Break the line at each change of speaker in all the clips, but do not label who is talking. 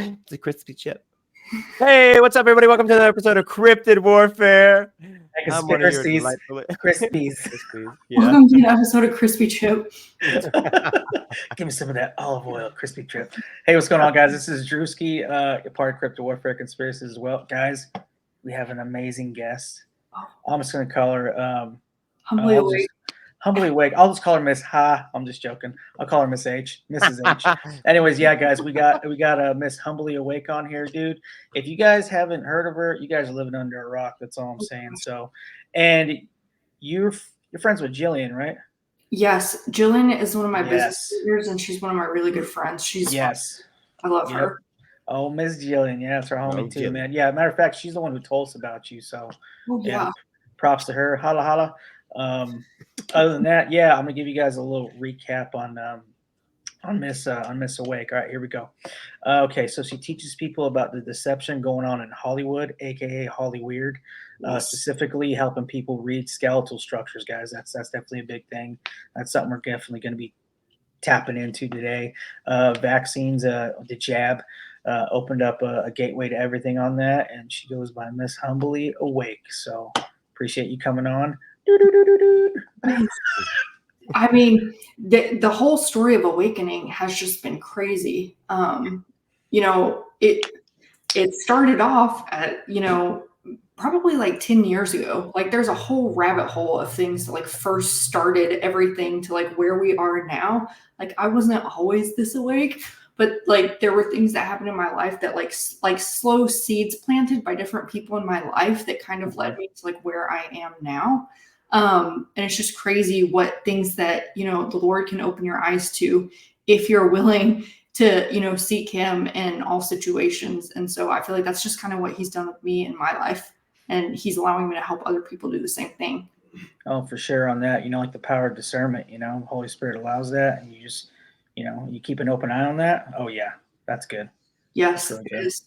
It's a crispy chip. Hey, what's up, everybody? Welcome to another episode of Cryptid Warfare. I'm one of your delightful
Crispies.
Yeah.
Welcome to an episode of Crispy Chip.
Give me some of that olive oil, crispy chip. Hey, what's going on, guys? This is Drewski, a part of Cryptid Warfare Conspiracies as well. Guys, we have an amazing guest. I'm just going to call her
Humbly Awake.
Humbly Awake. I'll just call her Miss Ha. I'm just joking. I'll call her Miss H. Mrs. H. Anyways, yeah, guys, we got Miss Humbly Awake on here, dude. If you guys haven't heard of her, you guys are living under a rock. That's all I'm saying. So, and you're friends with Jillian, right?
Yes, Jillian is one of my business leaders, and she's one of my really good friends. She's fun. I love her.
Oh, Miss Jillian, yeah, that's her homie too, man. Yeah, matter of fact, she's the one who told us about you. So, yeah, props to her. Holla holla. Other than that, yeah, I'm gonna give you guys a little recap on Miss Awake. All right, here we go. Okay, so she teaches people about the deception going on in Hollywood, aka Hollyweird, specifically helping people read skeletal structures, guys. That's definitely a big thing. That's something we're definitely going to be tapping into today. Vaccines, the jab, opened up a gateway to everything on that, and she goes by Miss Humbly Awake. So appreciate you coming on.
I mean, the whole story of awakening has just been crazy. You know, it started off at, probably like 10 years ago. Like there's a whole rabbit hole of things that like first started everything to like where we are now. Like I wasn't always this awake, but like there were things that happened in my life that like slow seeds planted by different people in my life that kind of led me to like where I am now. And it's just crazy what things that, the Lord can open your eyes to if you're willing to, seek him in all situations. And so I feel like that's just kind of what he's done with me in my life. And he's allowing me to help other people do the same thing.
Oh, for sure on that, like the power of discernment, the Holy Spirit allows that. And you just, you keep an open eye on that. Oh yeah, that's good.
Yes, it is.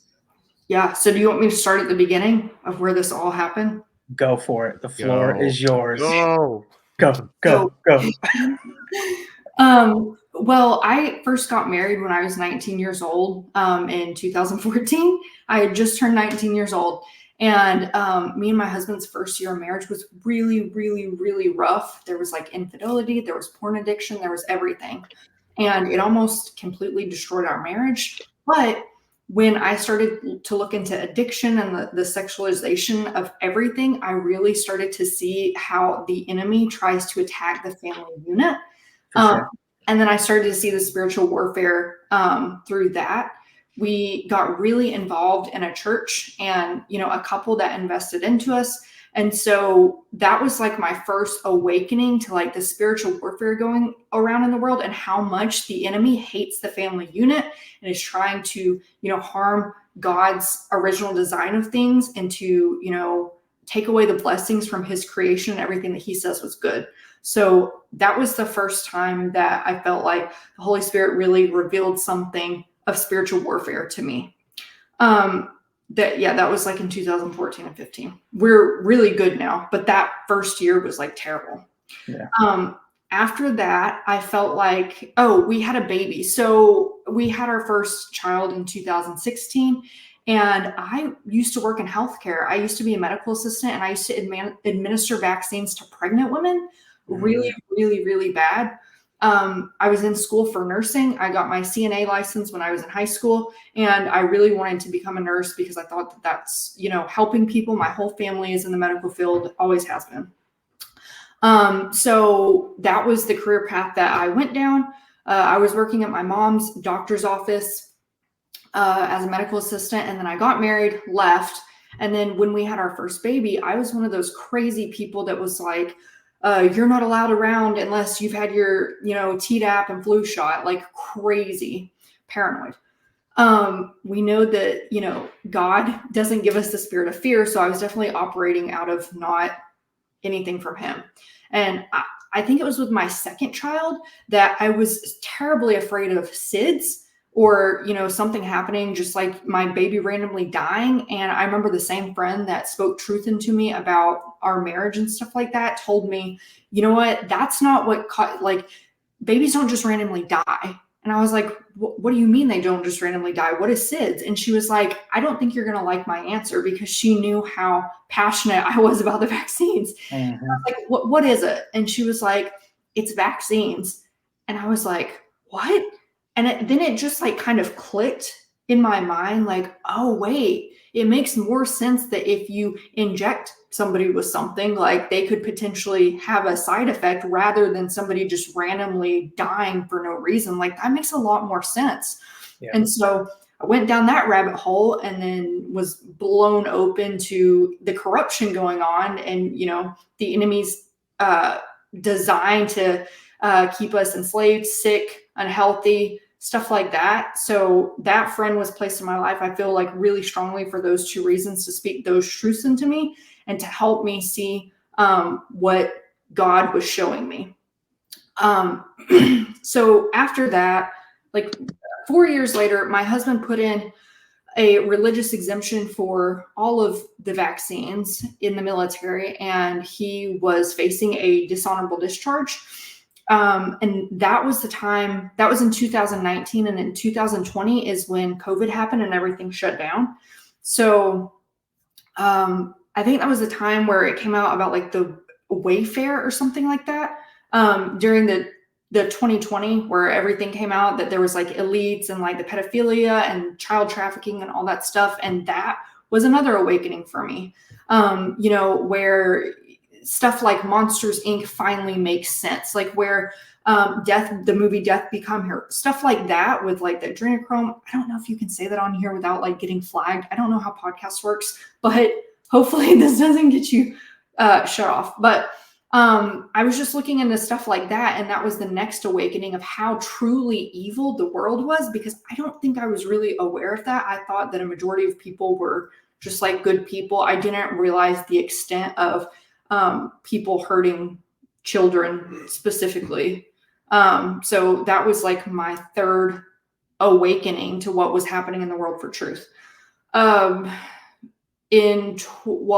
Yeah. So do you want me to start at the beginning of where this all happened?
Go for it. The floor is yours.
Go.
Well, I first got married when I was 19 years old in 2014. I had just turned 19 years old. And me and my husband's first year of marriage was really, really, really rough. There was like infidelity, there was porn addiction, there was everything. And it almost completely destroyed our marriage. But when I started to look into addiction and the sexualization of everything, I really started to see how the enemy tries to attack the family unit. Sure. And then I started to see the spiritual warfare through that. We got really involved in a church and, a couple that invested into us. And so that was like my first awakening to like the spiritual warfare going around in the world and how much the enemy hates the family unit and is trying to, harm God's original design of things and to, take away the blessings from his creation and everything that he says was good. So that was the first time that I felt like the Holy Spirit really revealed something of spiritual warfare to me. That was like in 2014 and 15. We're really good now, but that first year was like terrible.
Yeah.
After that, I felt like, we had a baby. So we had our first child in 2016. And I used to work in healthcare. I used to be a medical assistant and I used to administer vaccines to pregnant women really, really, really bad. I was in school for nursing. I got my CNA license when I was in high school, and I really wanted to become a nurse because I thought that that's, helping people. My whole family is in the medical field, always has been. So that was the career path that I went down. I was working at my mom's doctor's office as a medical assistant, and then I got married, left. And then when we had our first baby, I was one of those crazy people that was like, you're not allowed around unless you've had your, Tdap and flu shot, like crazy, paranoid. We know that, God doesn't give us the spirit of fear. So I was definitely operating out of not anything from him. And I think it was with my second child that I was terribly afraid of SIDS or, something happening, just like my baby randomly dying. And I remember the same friend that spoke truth into me about our marriage and stuff like that told me, you know what, that's not what, babies don't just randomly die. And I was like, what do you mean they don't just randomly die? What is SIDS? And she was like, I don't think you're going to like my answer, because she knew how passionate I was about the vaccines. And I was like, what is it? And she was like, it's vaccines. And I was like, what? And then it just like kind of clicked in my mind, like, oh, wait, it makes more sense that if you inject somebody with something, like they could potentially have a side effect rather than somebody just randomly dying for no reason. Like that makes a lot more sense. Yeah. And so I went down that rabbit hole and then was blown open to the corruption going on and, you know, the enemy's designed to keep us enslaved, sick, unhealthy, stuff like that. So that friend was placed in my life, I feel like really strongly for those two reasons, to speak those truths into me and to help me see what God was showing me. So after that, like 4 years later, my husband put in a religious exemption for all of the vaccines in the military, and he was facing a dishonorable discharge. And that was the time, that was in 2019, and in 2020 is when COVID happened and everything shut down. So I think that was the time where it came out about like the Wayfair or something like that, during the 2020, where everything came out that there was like elites and like the pedophilia and child trafficking and all that stuff. And that was another awakening for me, you know, where stuff like Monsters, Inc. finally makes sense. Like where the movie Death Become Her, stuff like that with like the adrenochrome. I don't know if you can say that on here without like getting flagged. I don't know how podcast works, but hopefully this doesn't get you shut off. But I was just looking into stuff like that, and that was the next awakening of how truly evil the world was, because I don't think I was really aware of that. I thought that a majority of people were just like good people. I didn't realize the extent of people hurting children specifically. So that was like my third awakening to what was happening in the world for truth. Well,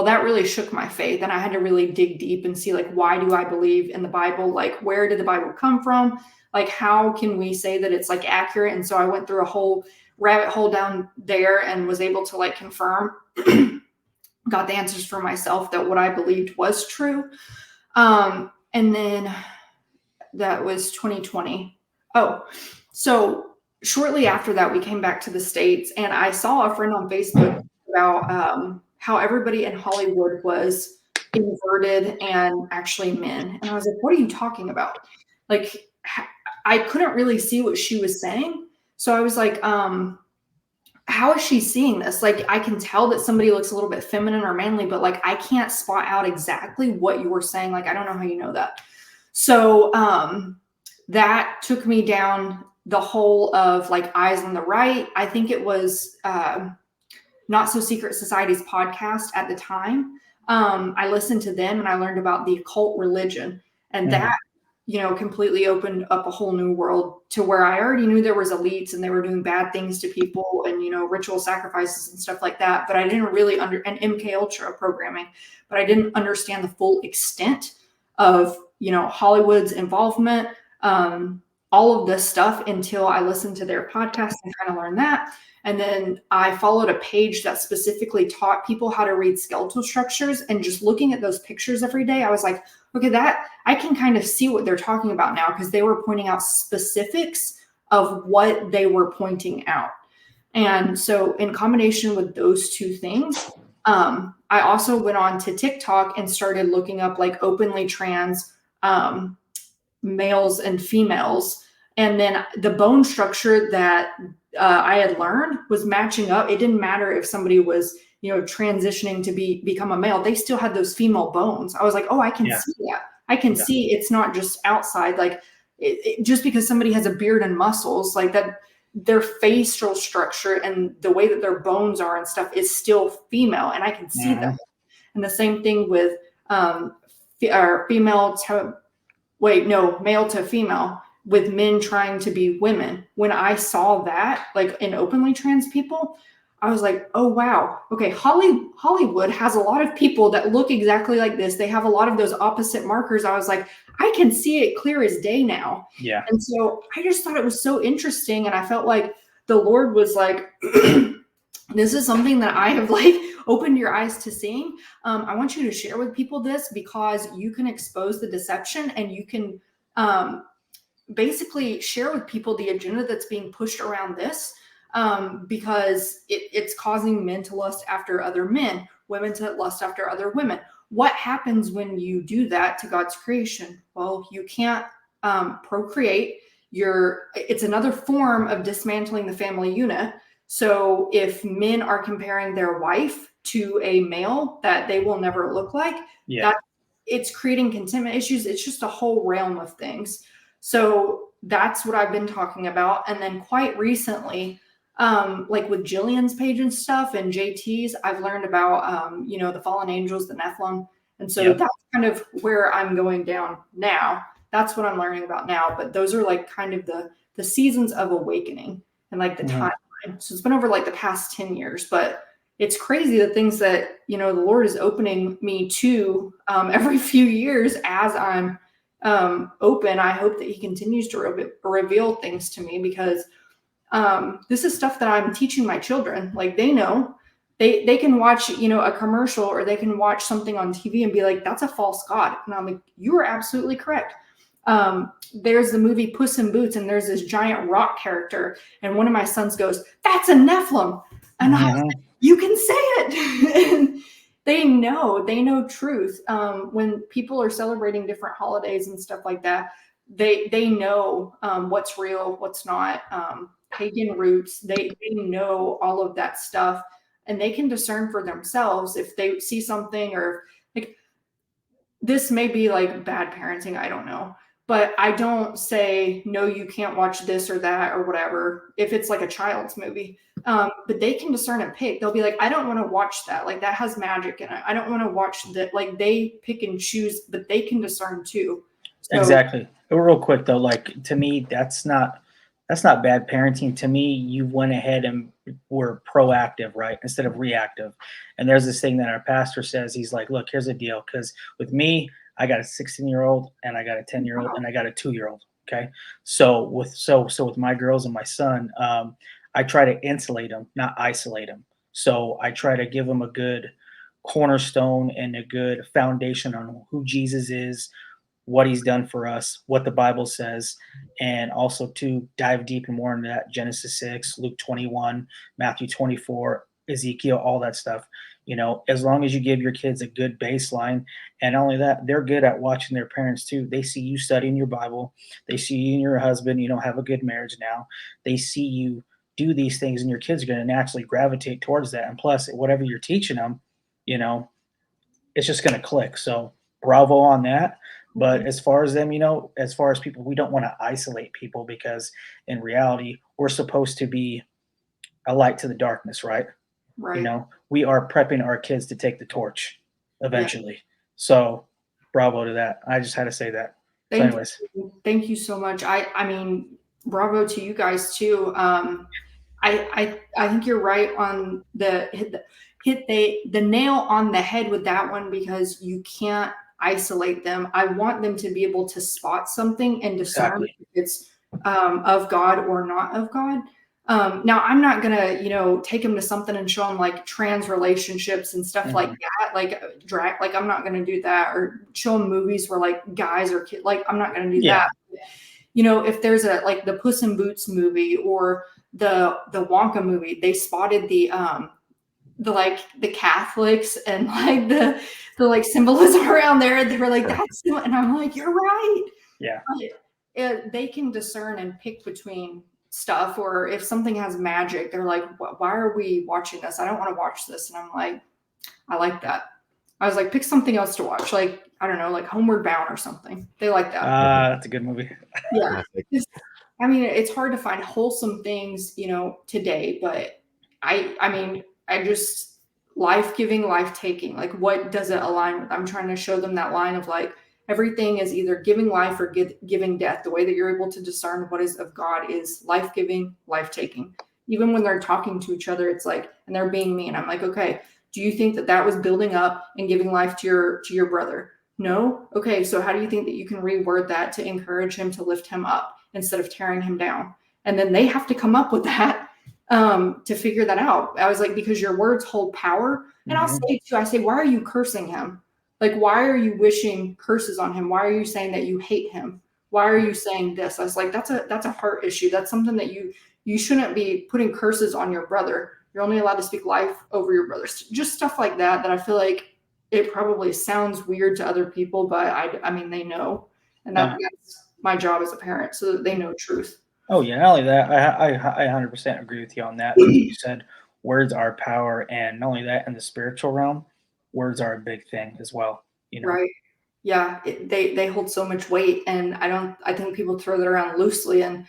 that really shook my faith, and I had to really dig deep and see, like, why do I believe in the Bible? Like, where did the Bible come from? Like, how can we say that it's like accurate? And so I went through a whole rabbit hole down there and was able to like confirm, got the answers for myself that what I believed was true. And then that was 2020. Oh, so shortly after that, we came back to the States, and I saw a friend on Facebook about how everybody in Hollywood was inverted and actually men. And I was like, what are you talking about? Like, I couldn't really see what she was saying. So I was like, how is she seeing this? Like, I can tell that somebody looks a little bit feminine or manly, but like, I can't spot out exactly what you were saying. Like, I don't know how you know that. So that took me down the whole of like Eyes on the Right. I think it was Not So Secret Society's podcast at the time. I listened to them and I learned about the occult religion, and that, you know, completely opened up a whole new world to where I already knew there was elites and they were doing bad things to people and, you know, ritual sacrifices and stuff like that. But I didn't really and MK Ultra programming, but I didn't understand the full extent of, you know, Hollywood's involvement, all of this stuff, until I listened to their podcast and kind of learned that. And then I followed a page that specifically taught people how to read skeletal structures, and just looking at those pictures every day, I was like, okay, that I can kind of see what they're talking about now, because they were pointing out specifics of what they were pointing out. And so in combination with those two things, I also went on to TikTok and started looking up like openly trans males and females. And then the bone structure that I had learned was matching up. It didn't matter if somebody was, you know, transitioning to become a male, they still had those female bones. I was like, oh, I can see that. I can see it's not just outside. Like just because somebody has a beard and muscles, like that, their facial structure and the way that their bones are and stuff is still female. And I can see that. And the same thing with male to female, with men trying to be women. When I saw that, like in openly trans people, I was like, oh, wow. Okay. Hollywood has a lot of people that look exactly like this. They have a lot of those opposite markers. I was like, I can see it clear as day now.
Yeah.
And so I just thought it was so interesting. And I felt like the Lord was like, this is something that I have like opened your eyes to seeing. I want you to share with people this because you can expose the deception and you can basically share with people the agenda that's being pushed around this. Because it's causing men to lust after other men, women to lust after other women. What happens when you do that to God's creation? Well, you can't procreate. It's another form of dismantling the family unit. So if men are comparing their wife to a male that they will never look like, it's creating contentment issues. It's just a whole realm of things. So that's what I've been talking about. And then quite recently, like with Jillian's page and stuff and JT's, I've learned about, the fallen angels, the Nephilim. And so that's kind of where I'm going down now. That's what I'm learning about now. But those are like kind of the seasons of awakening and like the timeline. So it's been over like the past 10 years, but it's crazy the things that, the Lord is opening me to every few years as I'm open. I hope that he continues to reveal things to me because this is stuff that I'm teaching my children. Like they know they can watch, a commercial or they can watch something on TV and be like, that's a false god. And I'm like, you are absolutely correct. There's the movie Puss in Boots and there's this giant rock character. And one of my sons goes, that's a Nephilim. And I was like, you can say it. And they know truth. When people are celebrating different holidays and stuff like that, they know what's real, what's not. Pagan roots, they know all of that stuff and they can discern for themselves if they see something or like this may be like bad parenting, I don't know, but I don't say no, you can't watch this or that or whatever if it's like a child's movie, but they can discern and pick. They'll be like, I don't want to watch that, like that has magic in it, I don't want to watch that. Like they pick and choose, but they can discern too.
So, exactly. Real quick though, like to me that's not bad parenting. To me, you went ahead and were proactive, right? Instead of reactive. And there's this thing that our pastor says, he's like, look, here's the deal. Because with me, I got a 16-year-old and I got a 10-year-old and I got a 2-year-old. Okay. So with my girls and my son, I try to insulate them, not isolate them. So I try to give them a good cornerstone and a good foundation on who Jesus is, what he's done for us, what the Bible says, and also to dive deep and more into that Genesis 6, Luke 21, Matthew 24, Ezekiel, all that stuff. As long as you give your kids a good baseline, and not only that, they're good at watching their parents too. They see you studying your Bible. They see you and your husband, have a good marriage now. They see you do these things and your kids are going to naturally gravitate towards that. And plus, whatever you're teaching them, it's just going to click. So bravo on that. But as far as them, as far as people, we don't want to isolate people because in reality, we're supposed to be a light to the darkness, right?
Right.
We are prepping our kids to take the torch eventually. Yeah. So bravo to that. I just had to say that.
Thank you so much. I mean, bravo to you guys too. I think you're right on hit the nail on the head with that one because you can't isolate them. I want them to be able to spot something and discern if it's of God or not of God. Now I'm not gonna, take them to something and show them like trans relationships and stuff like that, like drag. Like I'm not gonna do that, or show them movies where like guys or kids. Like I'm not gonna do that. If there's like the Puss in Boots movie or the Wonka movie, they spotted the Catholics and like the like symbolism around there. They were like, that's, and I'm like, you're right.
Yeah.
They can discern and pick between stuff, or if something has magic, they're like, why are we watching this? I don't want to watch this. And I'm like, I like that. I was like, pick something else to watch. Like, I don't know, like Homeward Bound or something. They like that.
That's a good movie.
Yeah. I mean, it's hard to find wholesome things, today, but I just life-giving, life-taking, like what does it align with? I'm trying to show them that line of like, everything is either giving life or giving death. The way that you're able to discern what is of God is life-giving, life-taking. even when they're talking to each other, it's like, and they're being mean. I'm like, okay, do you think that was building up and giving life to your brother? No. Okay. So how do you think that you can reword that to encourage him, to lift him up instead of tearing him down? And then they have to come up with that to figure that out. I was like, because your words hold power. And I'll say too, I say, why are you cursing him? Like, why are you wishing curses on him? Why are you saying that you hate him? Why are you saying this? I was like, that's a heart issue. That's something that you shouldn't be putting curses on your brother. You're only allowed to speak life over your brother. Just stuff like that, that I feel like it probably sounds weird to other people, but I mean, they know. And that's my job as a parent, so that they know truth.
Oh, yeah. Not only that, I 100% agree with you on that. Like you said, words are power. And not only that, in the spiritual realm, words are a big thing as well. You know?
Right. Yeah. They hold so much weight. And I think people throw that around loosely. And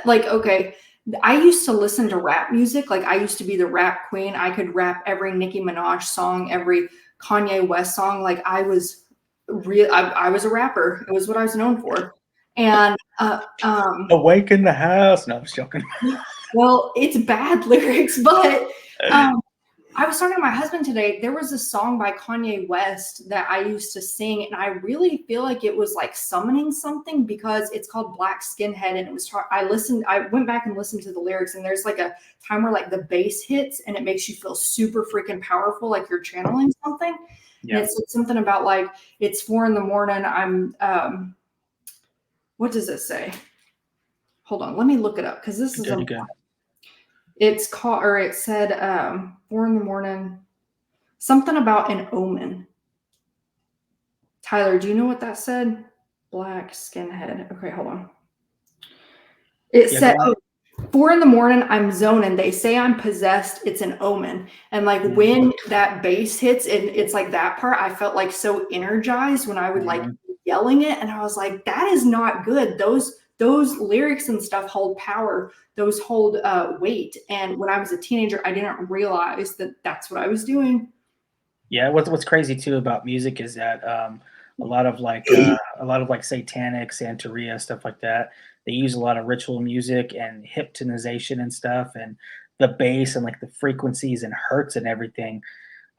like, okay, I used to listen to rap music. Like, I used to be the rap queen. I could rap every Nicki Minaj song, every Kanye West song. Like, I was a rapper. It was what I was known for. And
Awake in the house. No, I'm just joking.
Well, it's bad lyrics, but I was talking to my husband today. There was a song by Kanye West that I used to sing, and I really feel like it was like summoning something, because it's called Black Skinhead, and it was I went back and listened to the lyrics, and there's like a time where like the bass hits and it makes you feel super freaking powerful, like you're channeling something. Yeah. And it's something about like, it's 4 a.m. I'm what does it say? Hold on, let me look it up, because this is it's called, or it said 4 a.m, something about an omen. Tyler, do you know what that said? Black Skinhead. Okay, hold on. It said 4 a.m, I'm zoning. They say I'm possessed. It's an omen. And like when that bass hits, and it's like that part, I felt like so energized when I would like yelling it, and I was like, that is not good. Those lyrics and stuff hold power. Those hold weight. And when I was a teenager, I didn't realize that that's what I was doing.
Yeah, what's crazy too about music is that a lot of like satanic, Santeria, stuff like that, they use a lot of ritual music and hypnotization and stuff, and the bass and like the frequencies and hertz and everything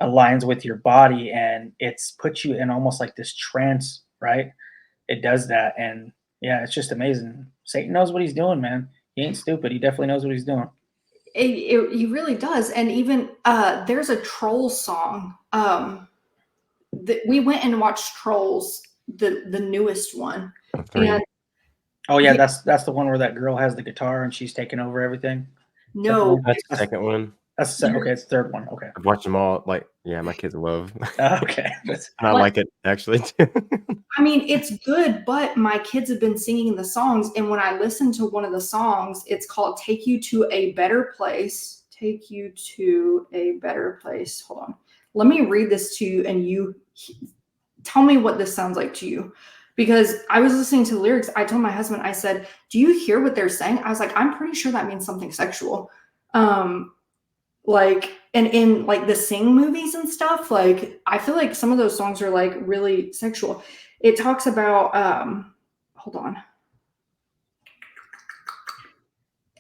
aligns with your body, and it's puts you in almost like this trance, right? It does that, and yeah, it's just amazing. Satan knows what he's doing, man. He ain't stupid. He definitely knows what he's doing.
He really does. And even there's a troll song. We went and watched Trolls, the newest one. And,
oh yeah, that's the one where that girl has the guitar and she's taking over everything.
No, that's the second one.
That's okay. It's the third one. Okay,
I've watched them all. Like, yeah, my kids love.
Okay,
I like it actually too.
I mean, it's good, but my kids have been singing the songs, and when I listen to one of the songs, it's called "Take You to a Better Place." Take you to a better place. Hold on, let me read this to you, and you tell me what this sounds like to you. Because I was listening to the lyrics, I told my husband, I said, "Do you hear what they're saying?" I was like, "I'm pretty sure that means something sexual." Like, and in like the Sing movies and stuff, like I feel like some of those songs are like really sexual. It talks about hold on.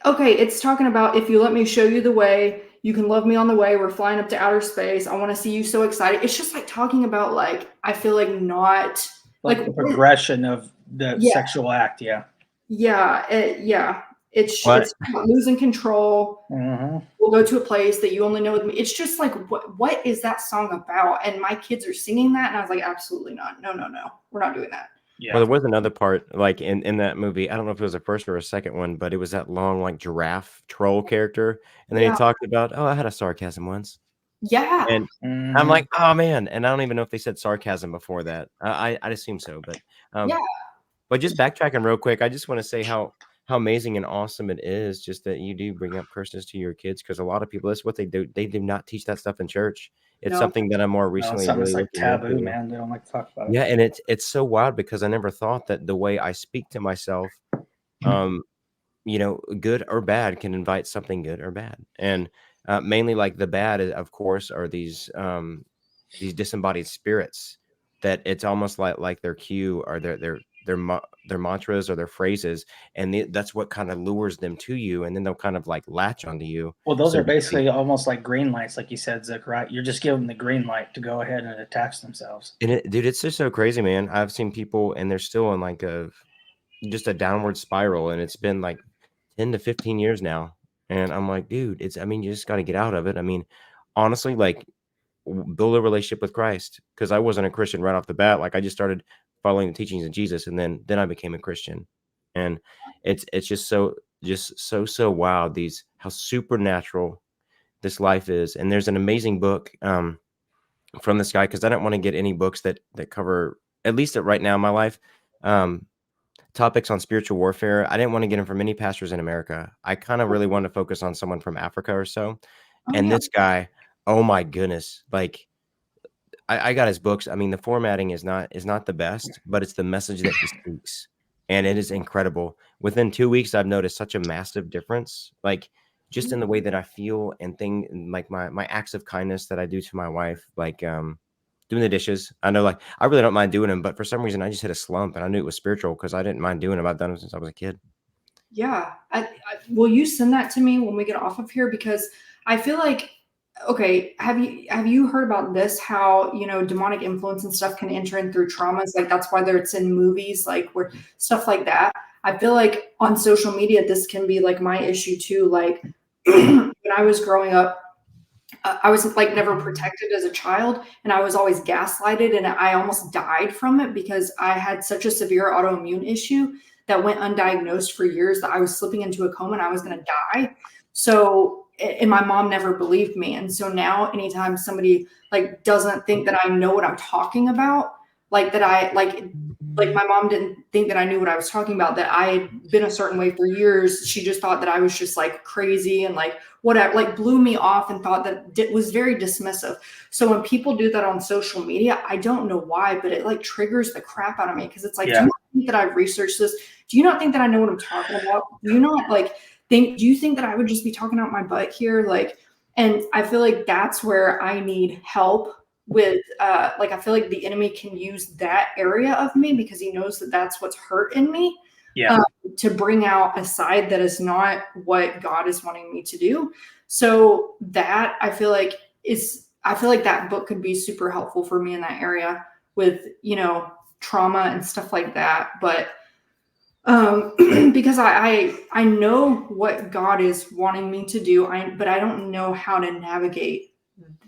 Okay, it's talking about, if you let me show you the way, you can love me on the way. We're flying up to outer space. I want to see you so excited. It's just like talking about like, I feel like not
like the progression of the sexual act. Yeah.
Yeah. It's losing control. We'll go to a place that you only know with me. It's just like, what is that song about? And my kids are singing that, and I was like, absolutely not. No, we're not doing that.
Yeah. Well, there was another part, like in that movie. I don't know if it was the first or a second one, but it was that long, like giraffe troll character, and then he talked about, I had a sarcasm once.
Yeah.
And I'm like, oh man, and I don't even know if they said sarcasm before that. I'd assume so, but But just backtracking real quick, I just want to say how amazing and awesome it is just that you do bring up curses to your kids, because a lot of people, that's what they do. They do not teach that stuff in church. It's something that I'm more recently really
like taboo, man. They don't like to talk about it.
Yeah, and it's so wild, because I never thought that the way I speak to myself, good or bad, can invite something good or bad. And mainly like the bad, of course, are these disembodied spirits that it's almost like their cue, or their mantras or their phrases, and that's what kind of lures them to you, and then they'll kind of like latch onto you.
Well, those are basically almost like green lights, like you said, Zick, right? You're just giving them the green light to go ahead and attach themselves.
And dude, it's just so crazy, man. I've seen people and they're still in like just a downward spiral, and it's been like 10 to 15 years now. And I'm like, dude, you just got to get out of it. I mean, honestly, like, build a relationship with Christ, because I wasn't a Christian right off the bat. Like, I just started following the teachings of Jesus, and then I became a Christian. And it's just so wild, how supernatural this life is. And there's an amazing book from this guy, because I don't want to get any books that cover, at least right now in my life, topics on spiritual warfare. I didn't want to get them from any pastors in America. I kind of really wanted to focus on someone from Africa or so. This guy, oh my goodness, like, I got his books. I mean, the formatting is not the best, but it's the message that he speaks, and it is incredible. Within 2 weeks, I've noticed such a massive difference, like just in the way that I feel and like my acts of kindness that I do to my wife, like doing the dishes. I know, like, I really don't mind doing them, but for some reason I just hit a slump, and I knew it was spiritual because I didn't mind doing them. I've done them since I was a kid.
Yeah. Will you send that to me when we get off of here? Because I feel like, okay, have you heard about this? How, demonic influence and stuff can enter in through traumas. Like, that's why it's in movies, like, where stuff like that. I feel like on social media, this can be like my issue too. Like, when I was growing up, I was like never protected as a child, and I was always gaslighted, and I almost died from it because I had such a severe autoimmune issue that went undiagnosed for years that I was slipping into a coma and I was going to die. So, and my mom never believed me. And so now anytime somebody like doesn't think that I know what I'm talking about, like that I like my mom didn't think that I knew what I was talking about, that I had been a certain way for years. She just thought that I was just like crazy and like whatever, like blew me off and thought that it was very dismissive. So when people do that on social media, I don't know why, but it like triggers the crap out of me, because it's like, do you not think that I've researched this? Do you not think that I know what I'm talking about? Do you not do you think that I would just be talking out my butt here? Like, and I feel like that's where I need help with, I feel like the enemy can use that area of me because he knows that that's what's hurt in me.
Yeah.
To bring out a side that is not what God is wanting me to do. So that I feel like that book could be super helpful for me in that area with, trauma and stuff like that. But because I know what God is wanting me to do, but I don't know how to navigate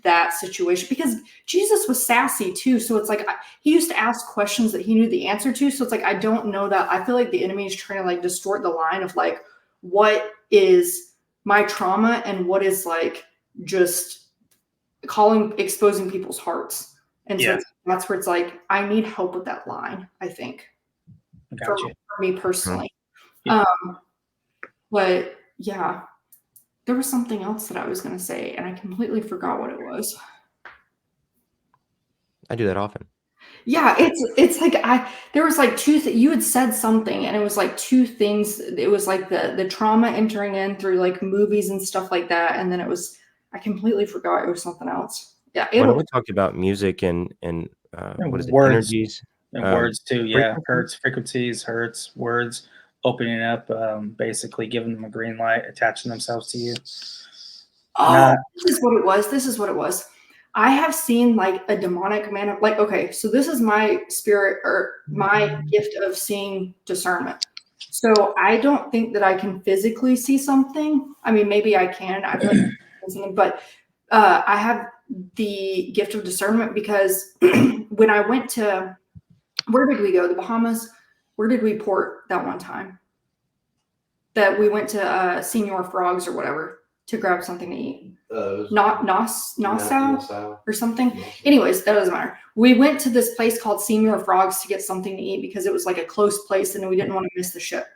that situation, because Jesus was sassy too. So it's like, he used to ask questions that he knew the answer to. So it's like, I don't know that. I feel like the enemy is trying to like distort the line of like, what is my trauma and what is like just exposing people's hearts. And so that's where it's like, I need help with that line, I think. For me personally.
Yeah.
But yeah, there was something else that I was going to say and I completely forgot what it was.
I do that often.
Yeah, it's like there was like you had said something and it was like two things. It was like the trauma entering in through like movies and stuff like that, and then I completely forgot it was something else. Yeah,
we talked about music and what is it?
Words.
Energies.
And words too, yeah. Frequencies, hertz, words, opening up, basically giving them a green light, attaching themselves to you.
This is what it was. I have seen like a demonic man. Like, okay, so this is my spirit or my gift of seeing discernment. So I don't think that I can physically see something. I mean, maybe I can. I feel like something, but I have the gift of discernment because when I went to, where did we go? The Bahamas. Where did we port that one time? That we went to Senior Frogs or whatever to grab something to eat. Nassau or something. Anyways, that doesn't matter. We went to this place called Senior Frogs to get something to eat because it was like a close place and we didn't want to miss the ship.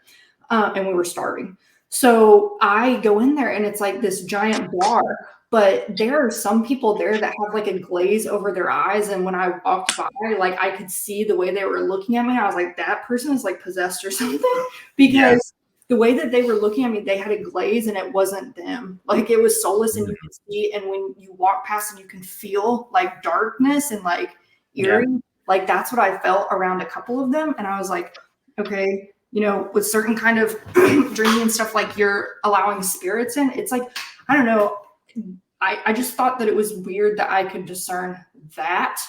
And we were starving. So I go in there and it's like this giant bar, but there are some people there that have like a glaze over their eyes. And when I walked by, like I could see the way they were looking at me. I was like, that person is like possessed or something, because the way that they were looking at me, they had a glaze and it wasn't them. Like it was soulless and you could see. And when you walk past and you can feel like darkness and like eerie, like that's what I felt around a couple of them. And I was like, okay, you know, with certain kind of drinking and stuff, like you're allowing spirits in. It's like, I don't know. I just thought that it was weird that I could discern that.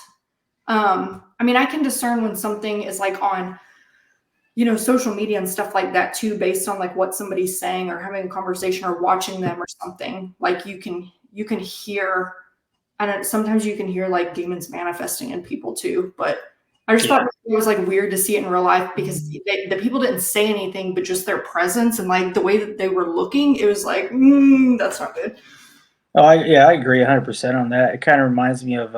I mean, I can discern when something is like on, you know, social media and stuff like that too, based on like what somebody's saying or having a conversation or watching them or something. Like you can hear, and sometimes you can hear like demons manifesting in people too. But I just thought it was like weird to see it in real life because the people didn't say anything, but just their presence and like the way that they were looking, it was like, that's not good.
Oh, I agree 100% on that. It kind of reminds me of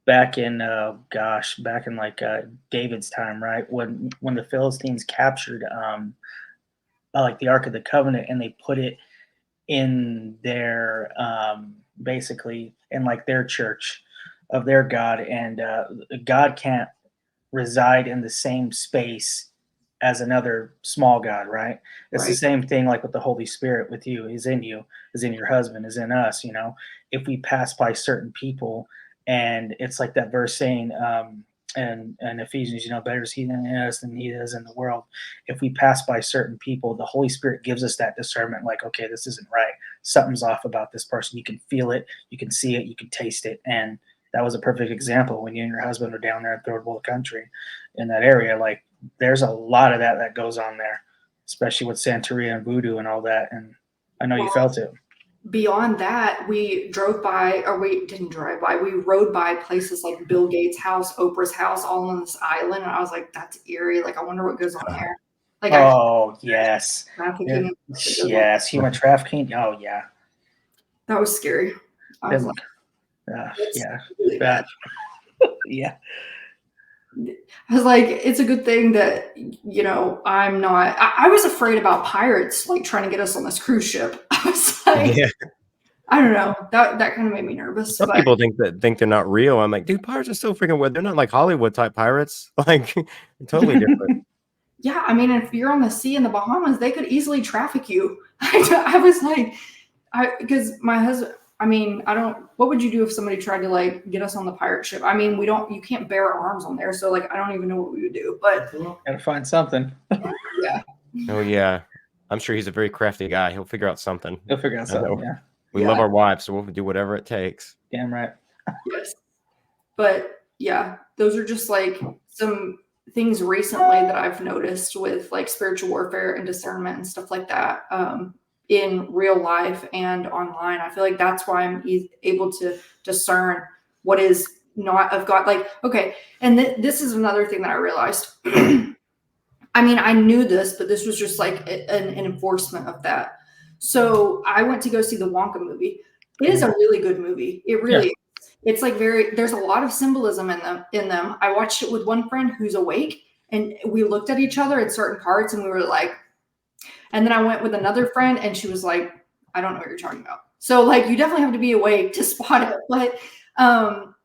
back in like David's time, right? When the Philistines captured like the Ark of the Covenant, and they put it in their basically in like their church of their God, and God can't reside in the same space as another small God, right? It's the same thing like with the Holy Spirit with you. He's in you, is in your husband, is in us, you know. If we pass by certain people, and it's like that verse saying and Ephesians, you know, better is he in us than he is in the world. If we pass by certain people, the Holy Spirit gives us that discernment, like, okay, this isn't right. Something's off about this person. You can feel it, you can see it, you can taste it. And that was a perfect example when you and your husband were down there in third world country in that area. Like, there's a lot of that goes on there, especially with Santeria and voodoo and all that. And I know you felt it.
Beyond that, we drove by, or we didn't drive by, we rode by places like Bill Gates' house, Oprah's house, all on this island. And I was like, that's eerie. Like, I wonder what goes on there. Like,
yes.
Trafficking.
Yes, human trafficking. Oh, yeah.
That was scary. I was like,
yeah.
really bad.
Yeah.
I was like, it's a good thing that, you know, I'm not, I was afraid about pirates, like trying to get us on this cruise ship. I was like, I don't know. That kind of made me nervous.
Some people think they're not real. I'm like, dude, pirates are so freaking weird. They're not like Hollywood type pirates. Like, totally different.
Yeah, I mean, if you're on the sea in the Bahamas, they could easily traffic you. I was like, because my husband, I mean, what would you do if somebody tried to like get us on the pirate ship? I mean, you can't bear arms on there. So like, I don't even know what we would do, but
gotta find something.
Yeah.
Oh yeah. I'm sure he's a very crafty guy. He'll figure out something.
He'll figure out something. Yeah.
We love our wives, so we'll do whatever it takes.
Damn right.
Yes. But yeah, those are just like some things recently that I've noticed with like spiritual warfare and discernment and stuff like that. In real life and online. I feel like that's why I'm able to discern what is not of God. Like, okay, and this is another thing that I realized. I mean, I knew this, but this was just like an enforcement of that. So I went to go see the Wonka movie. It is a really good movie. It really is. It's like there's a lot of symbolism in them. I watched it with one friend who's awake, and we looked at each other at certain parts and we were like, and then I went with another friend and she was like, I don't know what you're talking about. So like, you definitely have to be awake to spot it. But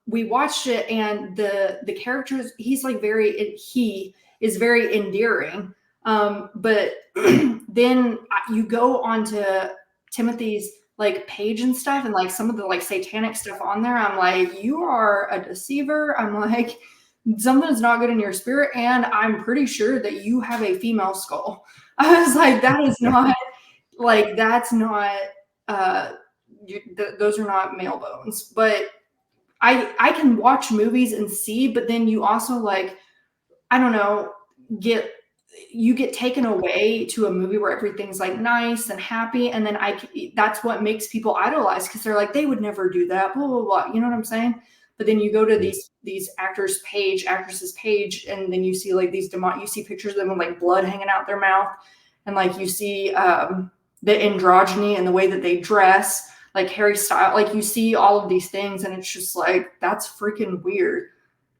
we watched it, and the characters, he is very endearing. But then you go onto Timothy's like page and stuff, and like some of the like satanic stuff on there, I'm like, you are a deceiver. I'm like, something's not good in your spirit, and I'm pretty sure that you have a female skull. I was like, that is not like, that's not those are not male bones. But I can watch movies and see, but then you also like, I don't know, you get taken away to a movie where everything's like nice and happy, and then that's what makes people idolize, because they're like, they would never do that, blah blah blah. You know what I'm saying? But then you go to these actresses page, and then you see like you see pictures of them with like blood hanging out their mouth, and like you see the androgyny and the way that they dress, like Harry Styles, like you see all of these things, and it's just like, that's freaking weird.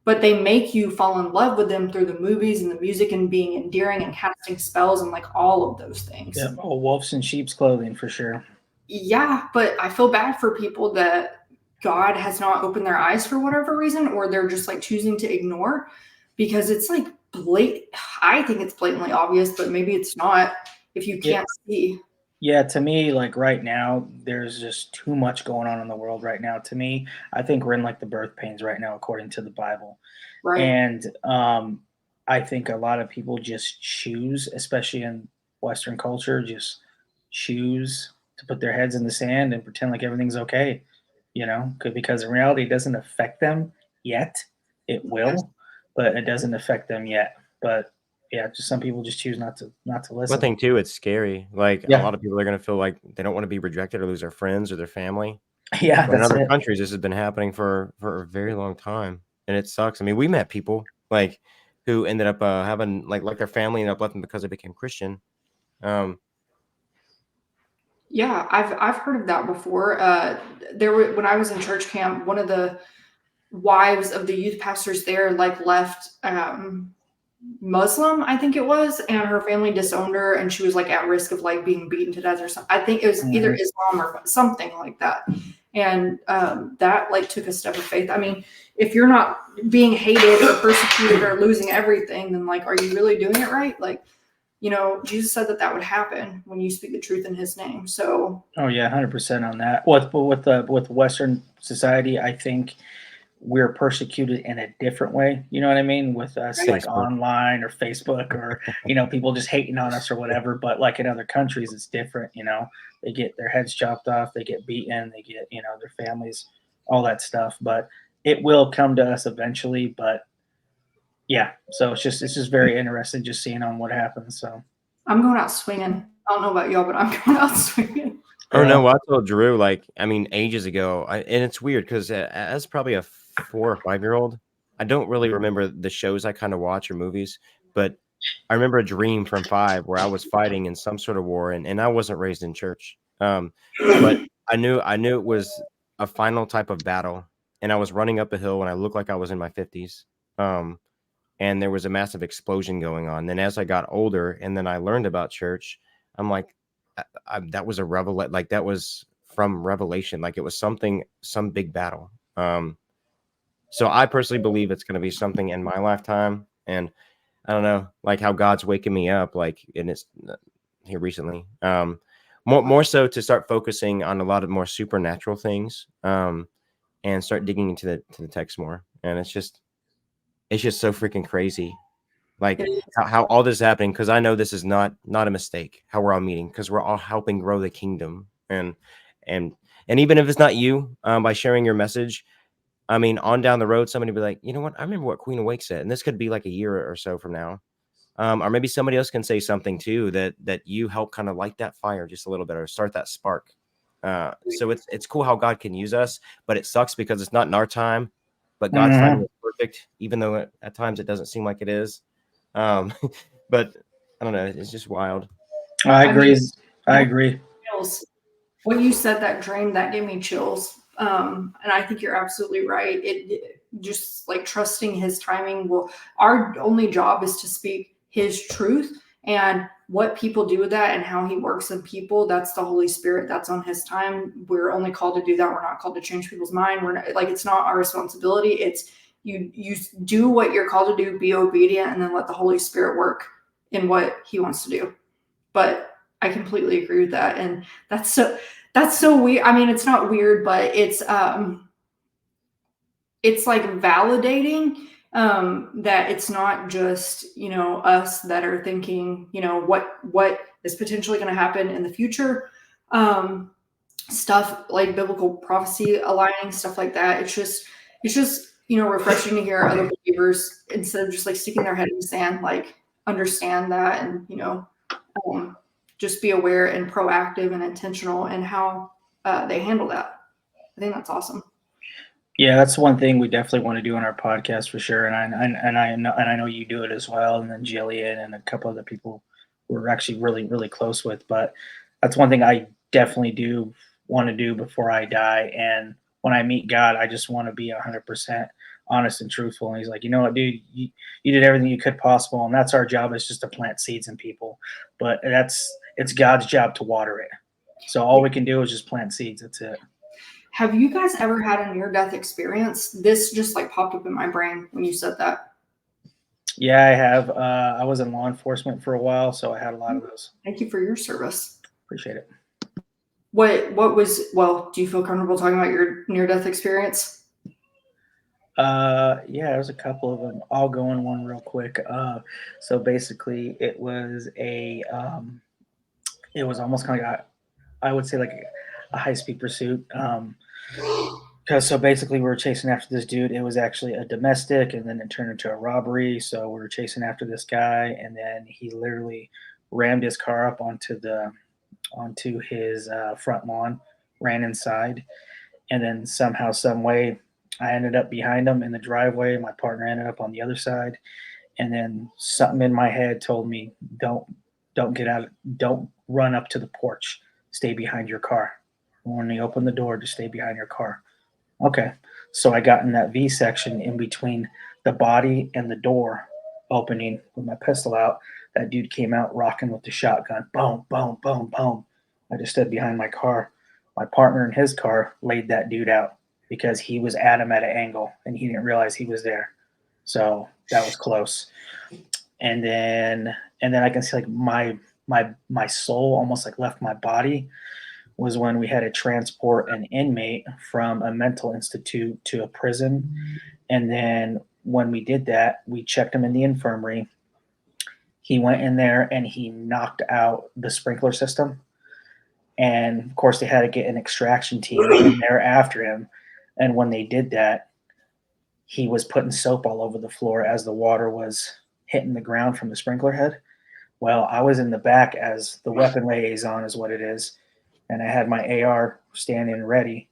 But they make you fall in love with them through the movies and the music and being endearing and casting spells and like all of those things.
Yeah, wolves in sheep's clothing for sure.
Yeah, but I feel bad for people that God has not opened their eyes for whatever reason, or they're just like choosing to ignore, because it's like I think it's blatantly obvious, but maybe it's not if you can't see.
Yeah, to me, like right now, there's just too much going on in the world right now. To me, I think we're in like the birth pains right now, according to the Bible.
Right.
And I think a lot of people just choose, especially in Western culture, just choose to put their heads in the sand and pretend like everything's okay, because in reality it doesn't affect them yet. It will, but it doesn't affect them yet. But yeah, just some people just choose not to listen.
One thing too, it's scary. Like a lot of people are gonna feel like they don't want to be rejected or lose their friends or their family.
Yeah,
But in
that's
other
it.
countries, this has been happening for a very long time, and it sucks. I mean, we met people like who ended up having like their family ended up left them because they became Christian.
Yeah, I've heard of that before. When I was in church camp, one of the wives of the youth pastors there left Muslim, I think it was, and her family disowned her, and she was at risk of being beaten to death or something. I think it was either Islam or something like that. And that took a step of faith. I mean, if you're not being hated or persecuted or losing everything, then are you really doing it right? Jesus said that would happen when you speak the truth in his name. So,
oh yeah, 100% on that. With Western society, I think we're persecuted in a different way. You know what I mean? With us, online or Facebook, or people just hating on us or whatever. But in other countries, it's different. They get their heads chopped off, they get beaten, they get their families, all that stuff. But it will come to us eventually. But yeah, so it's just very interesting just seeing on what happens. So
I'm going out swinging. I don't know about y'all, but I'm going out swinging.
Oh no, well, I told Drew ages ago, and it's weird because as probably a 4 or 5-year-old, I don't really remember the shows I kind of watch or movies, but I remember a dream from 5 where I was fighting in some sort of war, and I wasn't raised in church, but I knew it was a final type of battle, and I was running up a hill, and I looked like I was in my 50s, and there was a massive explosion going on. Then as I got older, and then I learned about church, I'm like, that was that was from Revelation. Like it was some big battle. So I personally believe it's going to be something in my lifetime. And I don't know, how God's waking me up, and it's here recently, more so to start focusing on a lot of more supernatural things, and start digging into the text more. And it's just so freaking crazy. How all this is happening, because I know this is not a mistake, how we're all meeting, because we're all helping grow the kingdom. And even if it's not you, by sharing your message, I mean, on down the road, somebody will be like, you know what, I remember what Queen Awake said, and this could be a year or so from now. Or maybe somebody else can say something too that you help kind of light that fire just a little bit, or start that spark. So it's cool how God can use us, but it sucks because it's not in our time, but God's timing is perfect, even though at times it doesn't seem like it is. But I don't know. It's just wild.
I agree.
When you said that dream, that gave me chills. And I think you're absolutely right. It just trusting his timing. Our only job is to speak his truth, and what people do with that and how he works in people, that's the Holy Spirit. That's on his time. We're only called to do that. We're not called to change people's mind. We're not, it's not our responsibility. It's you do what you're called to do, be obedient, and then let the Holy Spirit work in what he wants to do. But I completely agree with that. And that's so weird. I mean, it's not weird, but it's validating that it's not just, us that are thinking, what is potentially going to happen in the future. Stuff like biblical prophecy aligning, stuff like that. It's just, refreshing to hear other believers, instead of just sticking their head in the sand, understand that, and, just be aware and proactive and intentional in how they handle that. I think that's awesome.
Yeah, that's one thing we definitely want to do on our podcast for sure, and I know you do it as well, and then Jillian and a couple other people we're actually really, really close with. But that's one thing I definitely do want to do before I die. And when I meet God, I just want to be 100% honest and truthful. And he's like, you know what, dude, you did everything you could possible, and that's our job, is just to plant seeds in people. But it's God's job to water it. So all we can do is just plant seeds. That's it.
Have you guys ever had a near-death experience? This just popped up in my brain when you said that.
Yeah, I have. I was in law enforcement for a while, so I had a lot of those.
Thank you for your service.
Appreciate it.
Do you feel comfortable talking about your near-death experience?
Yeah, there's a couple of them. I'll go in one real quick. So basically, it was it was almost kind of like I would say like a high speed pursuit. Because so basically, we were chasing after this dude. It was actually a domestic, and then it turned into a robbery. So we were chasing after this guy, and then he literally rammed his car up onto his front lawn, ran inside, and then somehow, some way, I ended up behind him in the driveway. My partner ended up on the other side, and then something in my head told me, don't get out, don't run up to the porch, stay behind your car. When you open the door, just stay behind your car. Okay, so I got in that V section in between the body and the door opening with my pistol out. That dude came out rocking with the shotgun. Boom, boom, boom, boom. I just stood behind my car. My partner in his car laid that dude out because he was at him at an angle and he didn't realize he was there. So that was close. And then I can see like my soul almost like left my body was when we had to transport an inmate from a mental institute to a prison. And then when we did that, we checked him in the infirmary. He went in there and he knocked out the sprinkler system. And of course, they had to get an extraction team in there after him. And when they did that, he was putting soap all over the floor as the water was hitting the ground from the sprinkler head. Well, I was in the back as the weapon liaison is what it is. And I had my AR standing ready.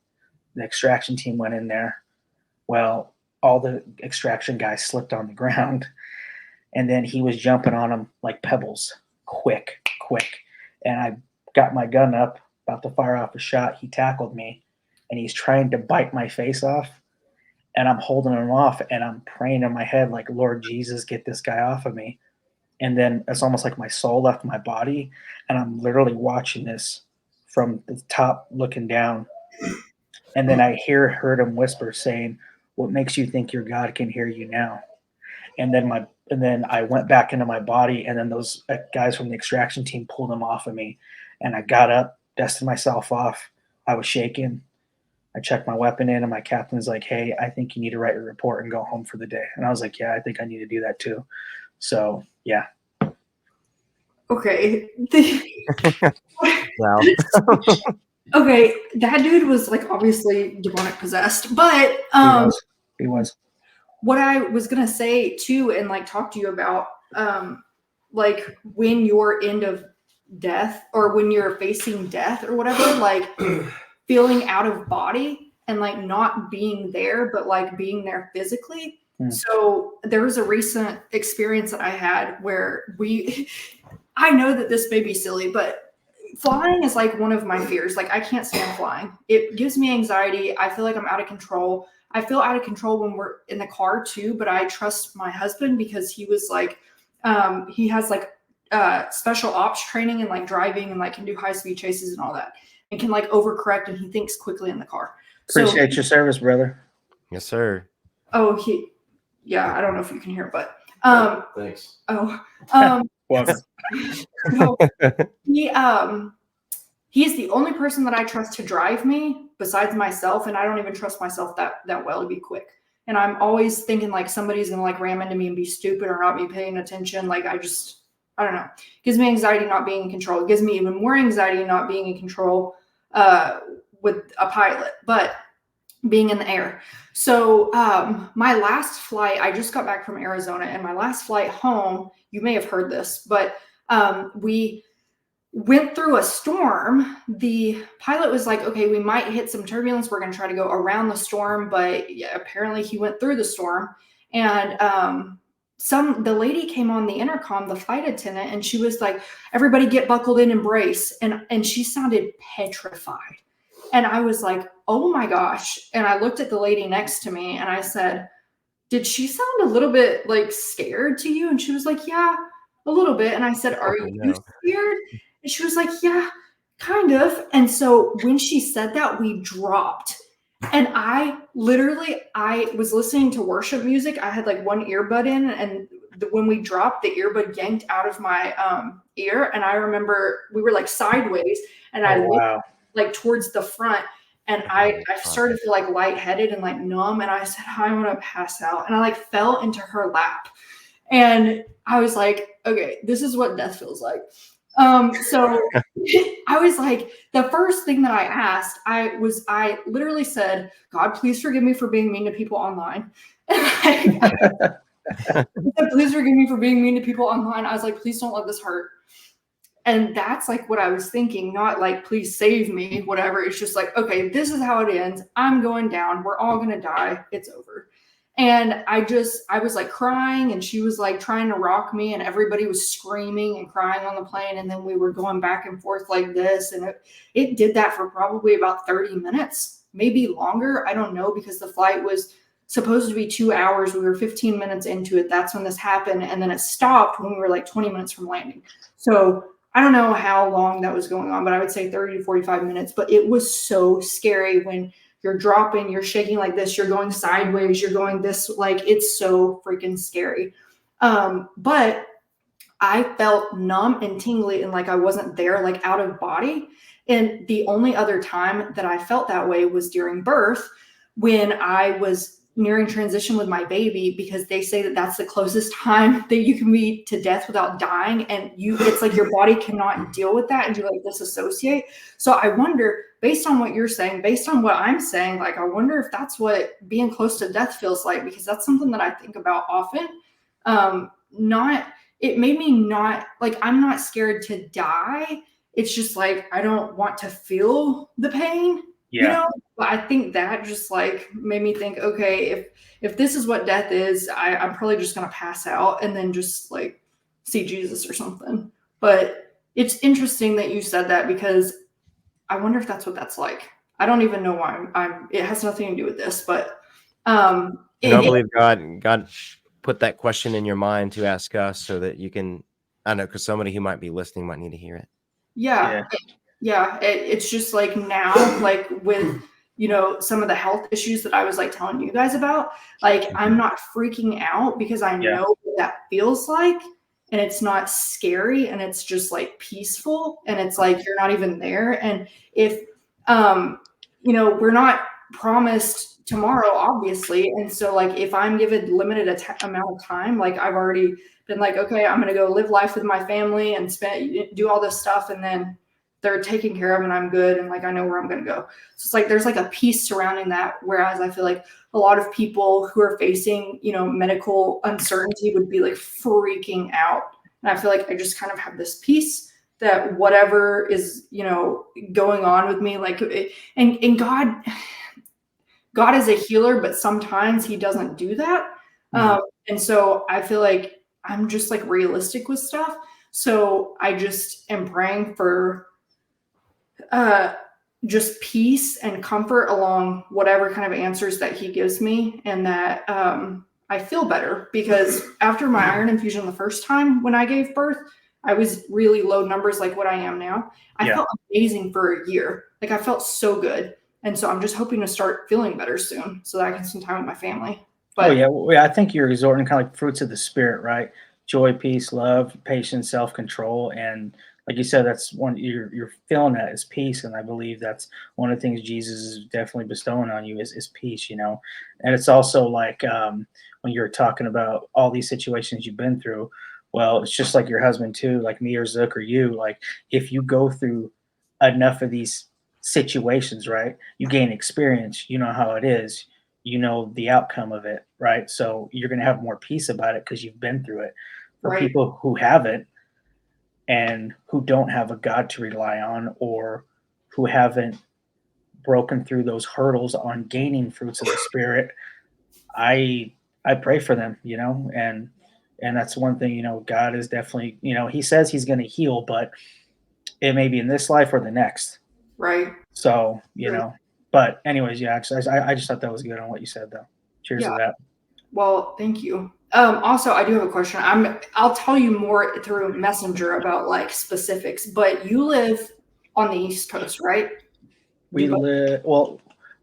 The extraction team went in there. Well, all the extraction guys slipped on the ground. And then he was jumping on them like pebbles. Quick. And I got my gun up, about to fire off a shot. He tackled me, and he's trying to bite my face off. And I'm holding him off, and I'm praying in my head like, Lord Jesus, get this guy off of me. And then it's almost like my soul left my body, and I'm literally watching this from the top looking down. And then I heard him whisper saying, what makes you think your God can hear you now? And then I went back into my body, and then those guys from the extraction team pulled him off of me. And I got up, dusted myself off. I was shaking. I checked my weapon in, and my captain's like, hey, I think you need to write your report and go home for the day. And I was like, yeah, I think I need to do that too. So, yeah.
Okay.
Wow.
Okay, that dude was like obviously demonic possessed, but
he was.
What I was gonna say too, and like talk to you about, like when you're end of death or when you're facing death or whatever, like feeling out of body and like not being there, but like being there physically. So there was a recent experience that I had where I know that this may be silly, but flying is like one of my fears. Like I can't stand flying. It gives me anxiety. I feel like I'm out of control. I feel out of control when we're in the car too, but I trust my husband because he was like, he has like special ops training and like driving and like can do high speed chases and all that and can like overcorrect and he thinks quickly in the car.
Appreciate your service, brother.
Yes, sir.
Oh, yeah, I don't know if you can hear, but
thanks.
Welcome.
So, he's the only person that I trust to drive me besides myself, and I don't even trust myself that well to be quick. And I'm always thinking like somebody's gonna like ram into me and be stupid or not be paying attention. Like I don't know. It gives me anxiety not being in control. It gives me even more anxiety not being in control with a pilot, but being in the air. So my last flight, I just got back from Arizona, and my last flight home, you may have heard this, but we went through a storm. The pilot was like, okay, we might hit some turbulence. We're going to try to go around the storm, but yeah, apparently he went through the storm. And the lady came on the intercom, the flight attendant, and she was like, everybody get buckled in and brace. And she sounded petrified. And I was like, oh my gosh. And I looked at the lady next to me and I said, did she sound a little bit like scared to you? And she was like, yeah, a little bit. And I said, are you scared? And she was like, yeah, kind of. And so when she said that, we dropped. And I was listening to worship music. I had like one earbud in, and when we dropped, the earbud yanked out of my ear. And I remember we were like sideways, and I looked like towards the front, And I started to feel like lightheaded and like numb. And I said, I want to pass out. And I like fell into her lap. And I was like, okay, this is what death feels like. So I was like, the first thing that I asked, I literally said, God, please forgive me for being mean to people online. Please forgive me for being mean to people online. I was like, please don't let this hurt. And that's like what I was thinking, not like, please save me, whatever. It's just like, okay, this is how it ends. I'm going down. We're all going to die. It's over. And I was like crying, and she was like trying to rock me, and everybody was screaming and crying on the plane. And then we were going back and forth like this. And it did that for probably about 30 minutes, maybe longer. I don't know, because the flight was supposed to be 2 hours. We were 15 minutes into it. That's when this happened. And then it stopped when we were like 20 minutes from landing. So I don't know how long that was going on, but I would say 30 to 45 minutes. But it was so scary when you're dropping, you're shaking like this, you're going sideways, you're going this, like, it's so freaking scary. But I felt numb and tingly and like I wasn't there, like out of body. And the only other time that I felt that way was during birth, when I was nearing transition with my baby, because they say that that's the closest time that you can be to death without dying. And it's like your body cannot deal with that and you like disassociate. So I wonder, based on what you're saying, based on what I'm saying, like, I wonder if that's what being close to death feels like, because that's something that I think about often. It made me not, like, I'm not scared to die. It's just like, I don't want to feel the pain. Yeah. You know, but I think that just like made me think, okay, if this is what death is, I'm probably just going to pass out and then just like see Jesus or something. But it's interesting that you said that, because I wonder if that's what that's like. I don't even know why it has nothing to do with this, but
I believe God put that question in your mind to ask us so that you can, I don't know, because somebody who might be listening might need to hear it.
Yeah. It's just like now, like with, you know, some of the health issues that I was like telling you guys about, like, I'm not freaking out because I know what that feels like, and it's not scary, and it's just like peaceful, and it's like you're not even there. And if you know, we're not promised tomorrow, obviously, and so like if I'm given limited amount of time, like I've already been like, okay, I'm gonna go live life with my family and do all this stuff, and then they're taken care of and I'm good, and like I know where I'm gonna go. So it's like there's like a peace surrounding that, whereas I feel like a lot of people who are facing, you know, medical uncertainty would be like freaking out. And I feel like I just kind of have this peace that whatever is, you know, going on with me, like, and God is a healer, but sometimes he doesn't do that. And so I feel like I'm just like realistic with stuff. So I just am praying for just peace and comfort along whatever kind of answers that he gives me, and that I feel better, because after my iron infusion the first time when I gave birth, I was really low numbers like what I am now. I felt amazing for a year. Like I felt so good. And so I'm just hoping to start feeling better soon so that I can spend time with my family. But
I think you're resorting kind of like fruits of the spirit, right? Joy, peace, love, patience, self-control. And like you said, that's one you're feeling that is peace. And I believe that's one of the things Jesus is definitely bestowing on you is peace, you know? And it's also like when you're talking about all these situations you've been through, well, it's just like your husband too, like me or Zook or you, like if you go through enough of these situations, right, you gain experience, you know how it is, you know the outcome of it, right? So you're going to have more peace about it because you've been through it. For people who haven't and who don't have a God to rely on, or who haven't broken through those hurdles on gaining fruits of the spirit, I pray for them, you know, and that's one thing, you know, God is definitely, you know, he says he's going to heal, but it may be in this life or the next.
Right.
So, you know, but anyways, yeah, I just thought that was good on what you said though. Cheers to that.
Well, thank you. Also, I do have a question. I'll tell you more through Messenger about like specifics, but you live on the East Coast, right?
We live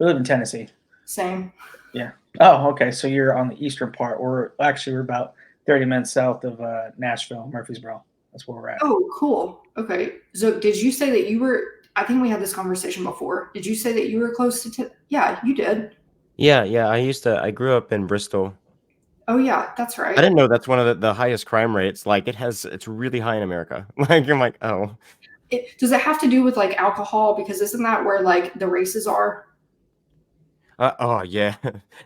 in Tennessee.
Same.
Yeah. Oh, okay. So you're on the eastern part. We're about 30 minutes south of Nashville, Murfreesboro. That's where we're at.
Oh, cool. Okay. So did you say that you were I think we had this conversation before. Did you say that you were close to? Yeah, you did.
Yeah. I grew up in Bristol.
Oh yeah, that's right.
I didn't know that's one of the highest crime rates. Like it's really high in America. Like you're like, oh.
Does it have to do with like alcohol? Because isn't that where like the races are?
Oh yeah,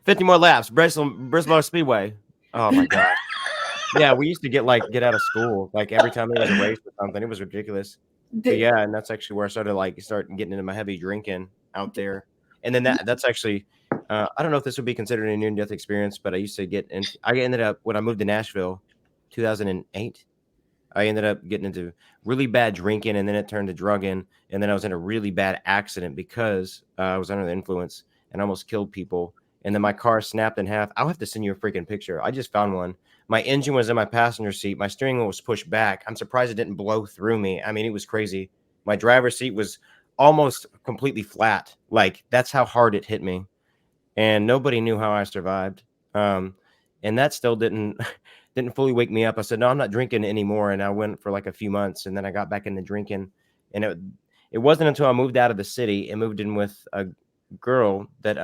50 more laps, Bristol Speedway. Oh my gosh. Yeah, we used to get out of school like every time there was a race or something. It was ridiculous. But yeah, and that's actually where I started start getting into my heavy drinking out there. And then that's actually I don't know if this would be considered a near-death experience, but I used to I ended up when I moved to Nashville, 2008. I ended up getting into really bad drinking, and then it turned to drugging, and then I was in a really bad accident because I was under the influence and almost killed people. And then my car snapped in half. I'll have to send you a freaking picture. I just found one. My engine was in my passenger seat. My steering wheel was pushed back. I'm surprised it didn't blow through me. I mean, it was crazy. My driver's seat was almost completely flat. Like that's how hard it hit me, and nobody knew how I survived. And that still didn't fully wake me up. I said, no, I'm not drinking anymore. And I went for like a few months, and then I got back into drinking. And it wasn't until I moved out of the city and moved in with a girl that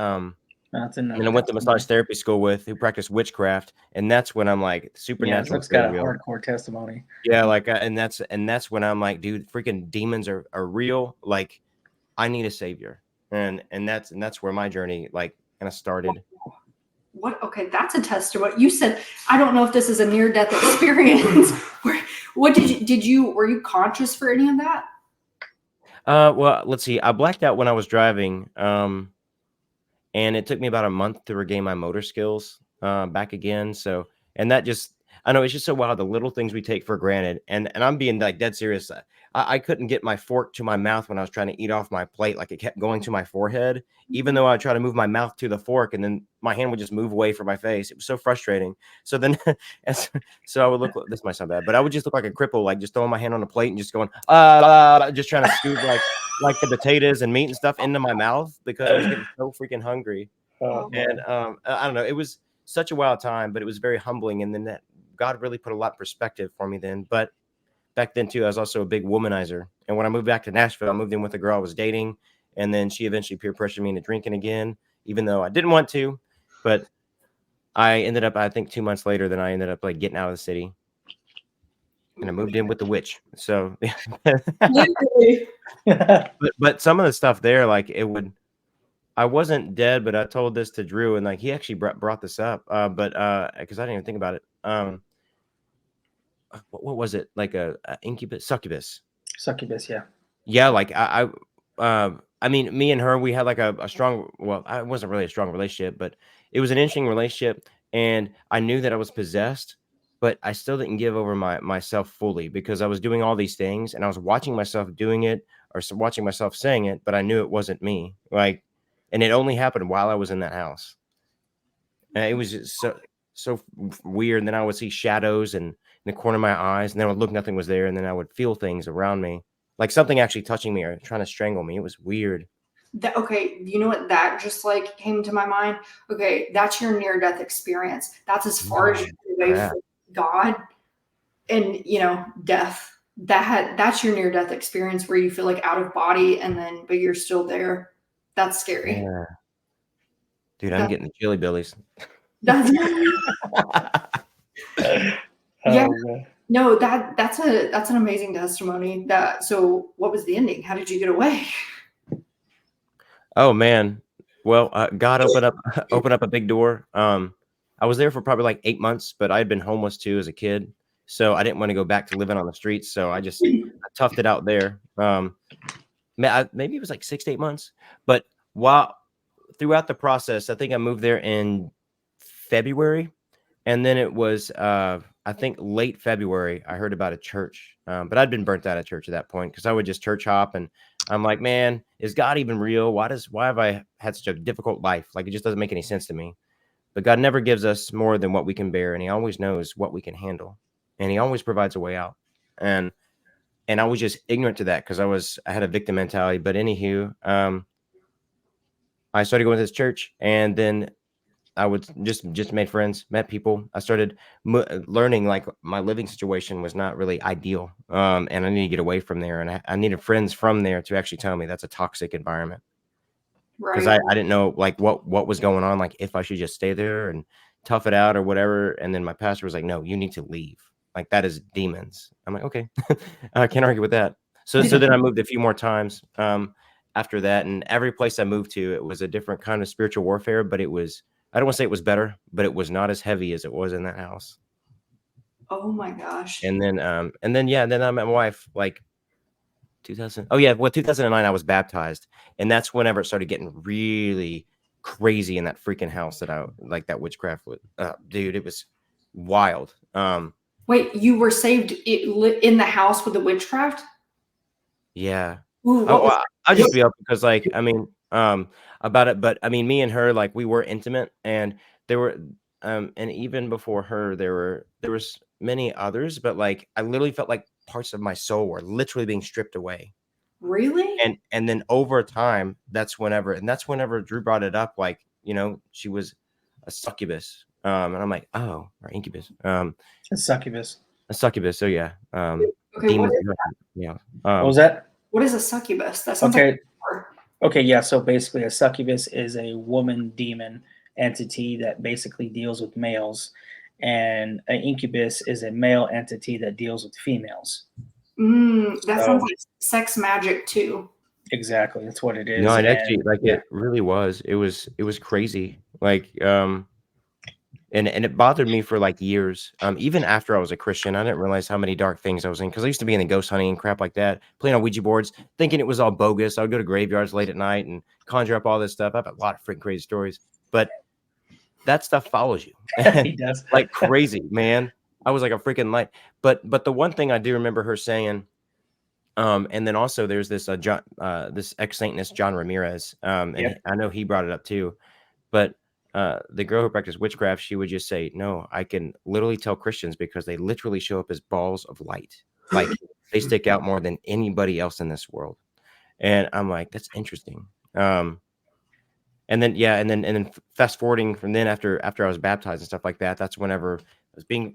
and I went to massage therapy school with who practiced witchcraft, and that's when I'm like supernatural.
It's got a hardcore testimony.
Yeah, like and that's when I'm like, dude, freaking demons are real. Like, I need a savior, and that's where my journey like kind of started.
What? Okay, that's a testimony. You said, I don't know if this is a near-death experience. What were you conscious for any of that?
Well, let's see. I blacked out when I was driving, and it took me about a month to regain my motor skills back again. So, and that just, I know it's just so wild, the little things we take for granted. And I'm being like dead serious. I couldn't get my fork to my mouth when I was trying to eat off my plate. Like it kept going to my forehead, even though I would try to move my mouth to the fork, and then my hand would just move away from my face. It was so frustrating. So then, so I would look, this might sound bad, but I would just look like a cripple, like just throwing my hand on the plate and just going, just trying to scoop like the potatoes and meat and stuff into my mouth because I was getting so freaking hungry. And I don't know, it was such a wild time, but it was very humbling. And then that God really put a lot of perspective for me then. But back then too, I was also a big womanizer. And when I moved back to Nashville, I moved in with a girl I was dating, and then she eventually peer pressured me into drinking again, even though I didn't want to. But I ended up, I think 2 months later, then I ended up like getting out of the city, and I moved in with the witch. So, but some of the stuff there, like I wasn't dead, but I told this to Drew, and like he actually brought this up, but because I didn't even think about it. What was it, like a incubus, succubus?
Succubus, yeah.
Yeah, like I mean, me and her, we had like a strong, well, it wasn't really a strong relationship, but it was an interesting relationship, and I knew that I was possessed, but I still didn't give over myself fully because I was doing all these things, and I was watching myself doing it or watching myself saying it, but I knew it wasn't me. Like, and it only happened while I was in that house. And it was just so weird. And then I would see shadows and in the corner of my eyes, and then I would look, nothing was there, and then I would feel things around me, like something actually touching me or trying to strangle me. It was weird.
Okay, you know what? That just like came to my mind. Okay, that's your near-death experience. That's as far as you get away from God and death. That's your near-death experience where you feel like out of body, but you're still there. That's scary.
Yeah. Dude, I'm getting the chilly billies.
That's yeah. No, that's an amazing testimony. So what was the ending? How did you get away?
Oh man. Well, God opened up a big door. I was there for probably like 8 months, but I had been homeless too as a kid, so I didn't want to go back to living on the streets. So I toughed it out there. Maybe it was like 6 to 8 months, but throughout the process, I think I moved there in February, and then it was I think late February, I heard about a church, but I'd been burnt out of church at that point because I would just church hop, and I'm like, man, is God even real? Why have I had such a difficult life? Like, it just doesn't make any sense to me. But God never gives us more than what we can bear, and He always knows what we can handle, and He always provides a way out. And I was just ignorant to that because I had a victim mentality. But anywho, I started going to this church, and then I would just made friends, met people. I started learning like my living situation was not really ideal, and I need to get away from there. And I needed friends from there to actually tell me that's a toxic environment. Because
Right.
I didn't know like what was going on, like if I should just stay there and tough it out or whatever. And then my pastor was like, "No, you need to leave. Like that is demons." I'm like, "Okay, I can't argue with that." So then I moved a few more times after that, and every place I moved to, it was a different kind of spiritual warfare. But it was, I don't want to say it was better, but it was not as heavy as it was in that house.
Oh my gosh.
And then yeah, then I met my wife like 2009 I was baptized, and that's whenever it started getting really crazy in that freaking house that I like that witchcraft with. Dude, it was wild.
Wait, you were saved in the house with the witchcraft?
Yeah.
Ooh,
I'll just be up because like I mean about it, but I mean me and her like we were intimate, and there were and even before her there was many others, but like I literally felt like parts of my soul were literally being stripped away.
Really?
And then over time, that's whenever Drew brought it up, like, she was a succubus. And I'm like, oh, or incubus.
A succubus.
A succubus. So yeah.
Okay,
Demons.
What was that?
What is a succubus? That sounds
okay. Okay, yeah. So basically, a succubus is a woman demon entity that basically deals with males, and an incubus is a male entity that deals with females.
That sounds like sex magic too.
Exactly, that's what it is.
No, it actually it really was. It was crazy. Like and it bothered me for like years. Even after I was a Christian, I didn't realize how many dark things I was in, because I used to be in the ghost hunting and crap like that, playing on Ouija boards, thinking it was all bogus. I would go to graveyards late at night and conjure up all this stuff. I have a lot of freaking crazy stories, but that stuff follows you.
He does.
Like crazy, man. I was like a freaking light. But the one thing I do remember her saying, and then also there's this this ex-Satanist John Ramirez, and I know he brought it up too, but the girl who practiced witchcraft, she would just say, "No, I can literally tell Christians because they literally show up as balls of light. Like they stick out more than anybody else in this world." And I'm like, that's interesting. And then fast forwarding from then, after I was baptized and stuff like that, that's whenever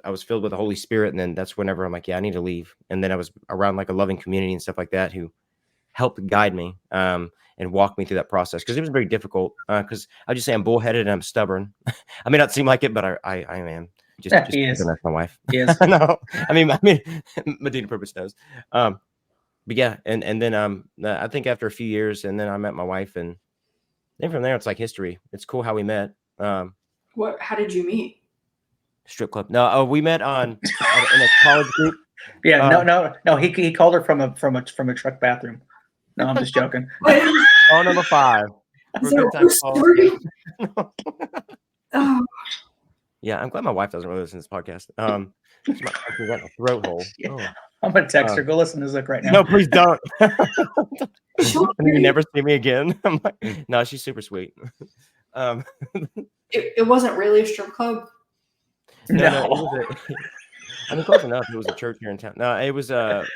I was filled with the Holy Spirit, and then that's whenever I'm like, yeah, I need to leave. And then I was around like a loving community and stuff like that who helped guide me and walk me through that process, because it was very difficult. Because I just say I'm bullheaded and I'm stubborn. I may not seem like it, but I am. Just that's my wife.
Yes.
No, I mean, Medina Purpose knows. But yeah, and then I think after a few years, and then I met my wife, and then from there it's like history. It's cool how we met.
What? How did you meet?
Strip club. No, we met in a college group.
Yeah, no. He called her from a truck bathroom. No, I'm just joking.
Call number 5.
Oh.
Yeah, I'm glad my wife doesn't really listen to this podcast. She might have got a throat hole. Oh.
I'm gonna text her. Go listen to Zook right now.
No, please don't. You never see me again. I'm like, no, she's super sweet.
It wasn't really a strip club.
No, it was I mean, close enough. It was a church here in town. No, it was at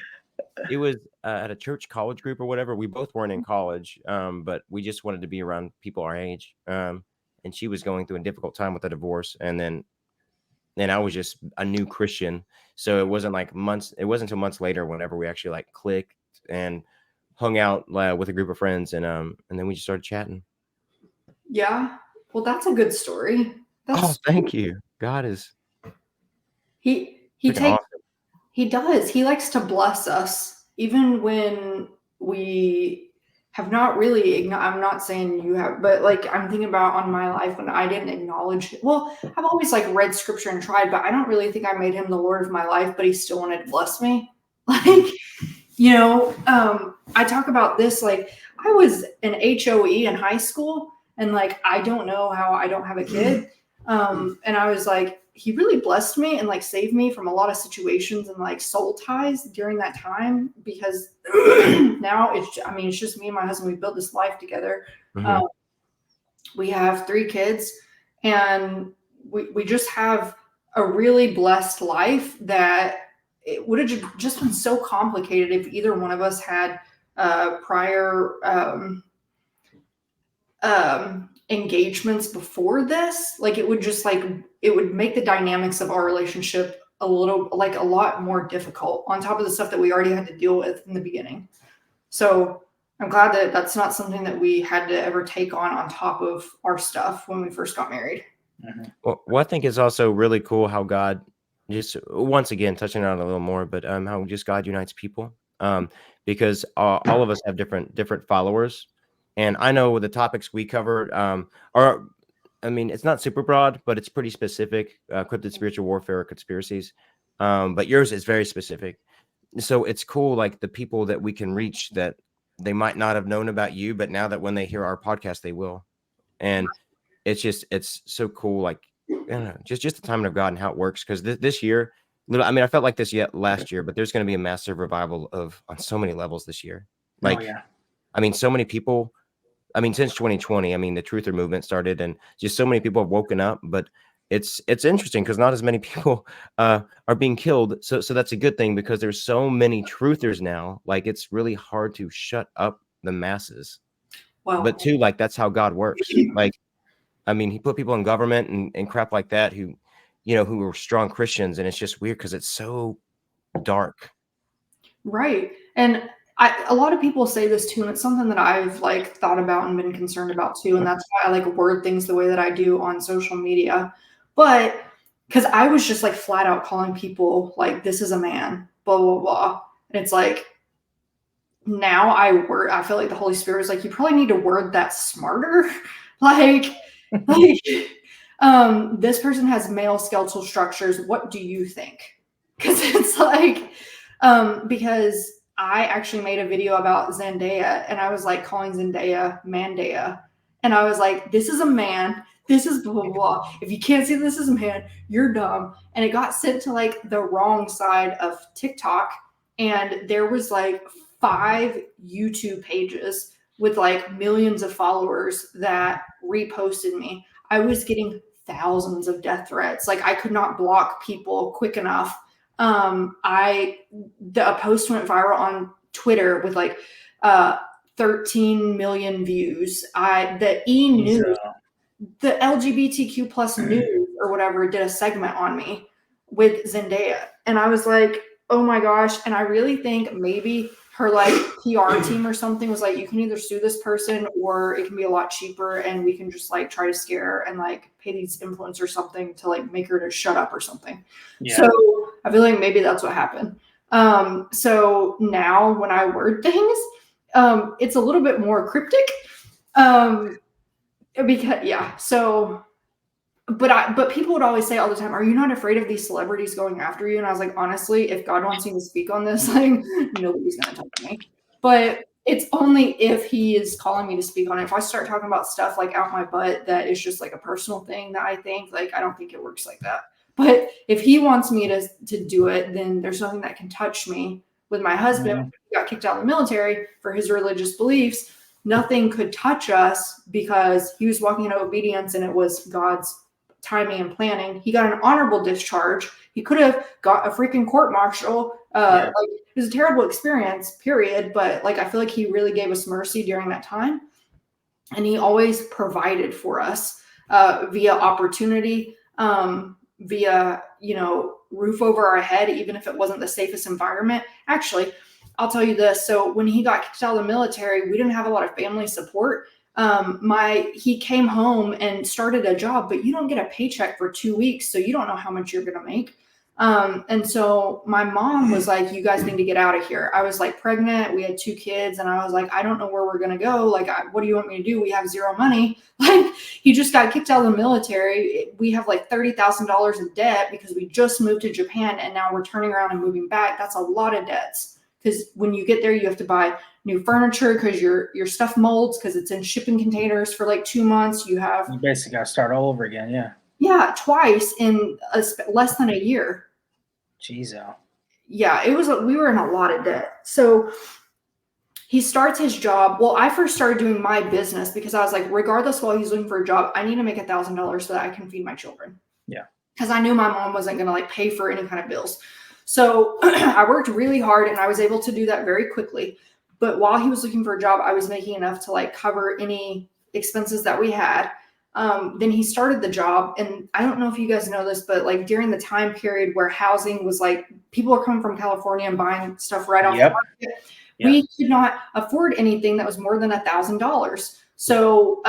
a church college group or whatever. We both weren't in college, but we just wanted to be around people our age. And she was going through a difficult time with a divorce, and then I was just a new Christian, so it wasn't like months. It wasn't until months later whenever we actually like clicked and hung out with a group of friends, and then we just started chatting.
Yeah, well, that's a good story.
Thank you. God is
he takes awesome. He does. He likes to bless us, even when we have not really. I'm not saying you have, but like I'm thinking about on my life when I didn't acknowledge. Well, I've always like read scripture and tried, but I don't really think I made him the Lord of my life. But he still wanted to bless me. Like, I talk about this. Like, I was an HOE in high school, and like I don't know how I don't have a kid. And I was like, he really blessed me and like saved me from a lot of situations and like soul ties during that time, because now it's just me and my husband. We built this life together. Mm-hmm. We have 3 kids, and we just have a really blessed life that it would have just been so complicated if either one of us had prior engagements before this, like it would just like, it would make the dynamics of our relationship a lot more difficult on top of the stuff that we already had to deal with in the beginning. So I'm glad that that's not something that we had to ever take on top of our stuff when we first got married.
Well, I think it's also really cool how God just, once again, touching on it a little more, but how just God unites people, because all of us have different followers, and I know the topics we cover are, I mean, it's not super broad, but it's pretty specific. Cryptid spiritual warfare, conspiracies, but yours is very specific. So it's cool, like the people that we can reach that they might not have known about you, but now that when they hear our podcast, they will. And it's so cool. Like, I don't know, just the timing of God and how it works. Because this year, I mean, I felt like this yet last year, but there's going to be a massive revival on so many levels this year. Like, I mean, so many people. I mean, since 2020, I mean, the truther movement started, and just so many people have woken up. But it's interesting because not as many people are being killed. So that's a good thing because there's so many truthers now. Like, it's really hard to shut up the masses. Wow. But too, like, that's how God works. Like, I mean, he put people in government and crap like that who, you know, who were strong Christians, and it's just weird because it's so dark.
Right. And a lot of people say this too, and it's something that I've like thought about and been concerned about too. And that's why I like word things the way that I do on social media. But because I was just like flat out calling people like, this is a man, blah, blah, blah. And it's like, now I feel like the Holy Spirit is like, you probably need to word that smarter. Like, this person has male skeletal structures. What do you think? Because it's like, because I actually made a video about Zendaya, and I was like calling Zendaya Mandaya, and I was like, this is a man, this is blah, blah, blah. If you can't see this is a man, you're dumb. And it got sent to like the wrong side of TikTok, and there was like 5 YouTube pages with like millions of followers that reposted me. I was getting thousands of death threats. Like, I could not block people quick enough. A post went viral on Twitter with like 13 million views. The News, the LGBTQ plus news or whatever, did a segment on me with Zendaya, and I was like, oh my gosh. And I really think maybe her like PR team or something was like, you can either sue this person or it can be a lot cheaper, and we can just like try to scare her and like pay these influencers something to like make her to shut up or something. Yeah. So I feel like maybe that's what happened. So now when I word things, it's a little bit more cryptic. Because yeah, so but people would always say all the time, are you not afraid of these celebrities going after you? And I was like, honestly, if God wants me to speak on this, like, nobody's going to touch me. But it's only if he is calling me to speak on it. If I start talking about stuff like out my butt, that is just like a personal thing that I think, like, I don't think it works like that. But if he wants me to do it, then there's nothing that can touch me. With my husband, he got kicked out of the military for his religious beliefs. Nothing could touch us because he was walking in obedience, and it was God's timing and planning. He got an honorable discharge. He could have got a freaking court martial. Like, it was a terrible experience, period. But like, I feel like he really gave us mercy during that time. And he always provided for us via opportunity, via, you know, roof over our head, even if it wasn't the safest environment. Actually, I'll tell you this. So when he got kicked out of the military, we didn't have a lot of family support. He came home and started a job, but you don't get a paycheck for 2 weeks. So you don't know how much you're going to make. And so my mom was like, you guys need to get out of here. I was like pregnant. We had 2 kids, and I was like, I don't know where we're going to go. Like, what do you want me to do? We have zero money. Like, he just got kicked out of the military. We have like $30,000 in debt because we just moved to Japan, and now we're turning around and moving back. That's a lot of debts. Because when you get there, you have to buy new furniture because your stuff molds because it's in shipping containers for like 2 months. You
basically got to start all over again. Yeah.
Yeah, twice in less than a year.
Jeez.
Yeah, we were in a lot of debt. So he starts his job. Well, I first started doing my business because I was like, regardless, while he's looking for a job, I need to make $1,000 so that I can feed my children.
Yeah.
Because I knew my mom wasn't going to like pay for any kind of bills. So I worked really hard, and I was able to do that very quickly. But while he was looking for a job, I was making enough to like cover any expenses that we had. Then he started the job. And I don't know if you guys know this, but like during the time period where housing was like, people are coming from California and buying stuff right off the market. We could not afford anything that was more than $1,000. So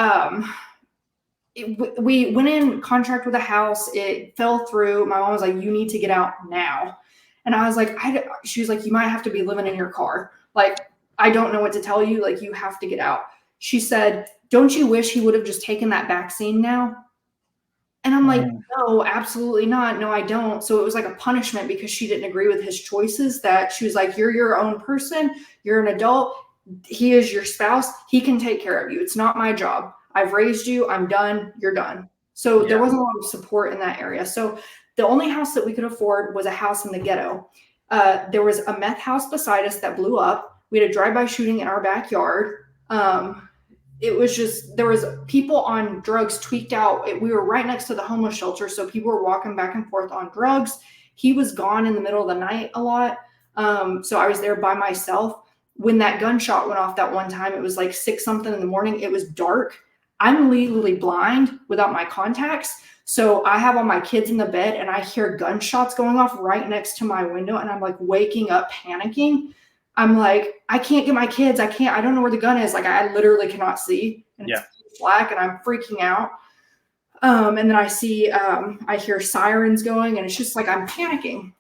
we went in contract with a house. It fell through. My mom was like, you need to get out now. And I was like, she was like, you might have to be living in your car. Like, I don't know what to tell you. Like, you have to get out. She said, don't you wish he would have just taken that vaccine now? And I'm like, no, absolutely not. No, I don't. So it was like a punishment because she didn't agree with his choices, that she was like, you're your own person. You're an adult. He is your spouse. He can take care of you. It's not my job. I've raised you. I'm done. You're done. So there wasn't a lot of support in that area. So the only house that we could afford was a house in the ghetto. There was a meth house beside us that blew up. We had a drive-by shooting in our backyard. It was just, there was people on drugs, tweaked out. We were right next to the homeless shelter. So people were walking back and forth on drugs. He was gone in the middle of the night a lot. So I was there by myself. When that gunshot went off that one time, it was like 6 something in the morning. It was dark. I'm legally blind without my contacts. So I have all my kids in the bed and I hear gunshots going off right next to my window. And I'm like waking up panicking. I'm like, I can't get my kids. I don't know where the gun is. Like, I literally cannot see. And it's black and I'm freaking out. And then I hear sirens going and it's just like, I'm panicking.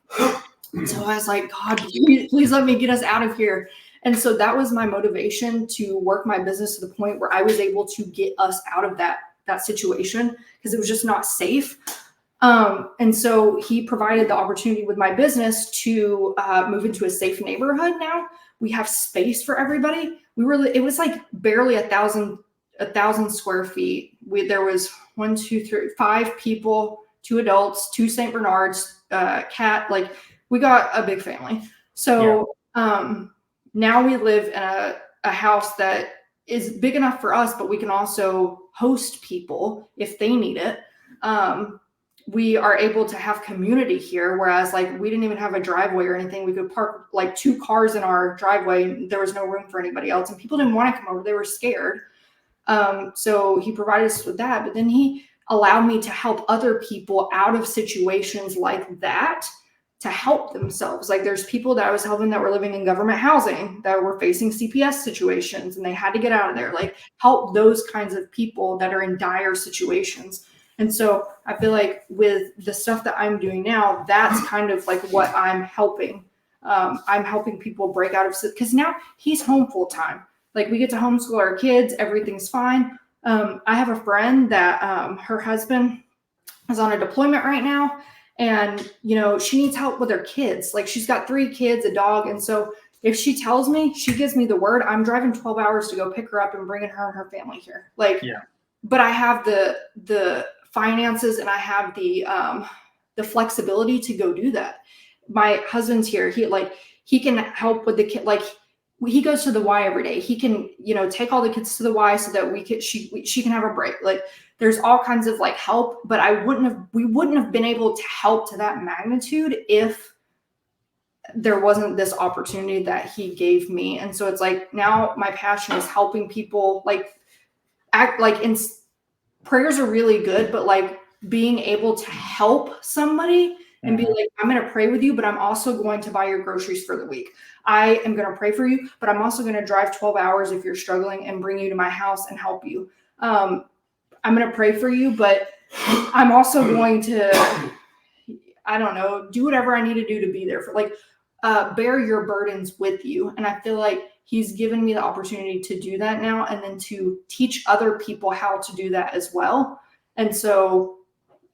So I was like, God, please let me get us out of here. And so that was my motivation to work my business to the point where I was able to get us out of that situation, because it was just not safe. And so he provided the opportunity with my business to move into a safe neighborhood. Now we have space for everybody. It was like barely 1,000 square feet. There was 1, 2, 3, 5 people, 2 adults, 2 St. Bernards, cat. Like, we got a big family. So now we live in a house that is big enough for us, but we can also host people if they need it. We are able to have community here, whereas like we didn't even have a driveway or anything. We could park like 2 cars in our driveway. There was no room for anybody else, and people didn't want to come over. They were scared. So he provided us with that, but then he allowed me to help other people out of situations like that, to help themselves. Like, there's people that I was helping that were living in government housing that were facing CPS situations and they had to get out of there. Like, help those kinds of people that are in dire situations. And so I feel like with the stuff that I'm doing now, that's kind of like what I'm helping. I'm helping people break out of, because now he's home full time. Like, we get to homeschool our kids. Everything's fine. I have a friend that her husband is on a deployment right now. And, you know, she needs help with her kids. Like, she's got 3 kids, a dog. And so if she tells me, she gives me the word, I'm driving 12 hours to go pick her up and bringing her and her family here. Like, but I have the finances and I have the flexibility to go do that. My husband's here. He can help with the kid. Like, he goes to the Y every day. He can, you know, take all the kids to the Y so that she can have a break. Like, there's all kinds of like help, but we wouldn't have been able to help to that magnitude if there wasn't this opportunity that he gave me. And so it's like, now my passion is helping people, like, act like, prayers are really good, but like being able to help somebody and be like, I'm going to pray with you, but I'm also going to buy your groceries for the week. I am going to pray for you, but I'm also going to drive 12 hours if you're struggling and bring you to my house and help you. I'm going to pray for you, but I'm also going to, I don't know, do whatever I need to do to be there for, like, bear your burdens with you. And I feel like he's given me the opportunity to do that now, and then to teach other people how to do that as well. And so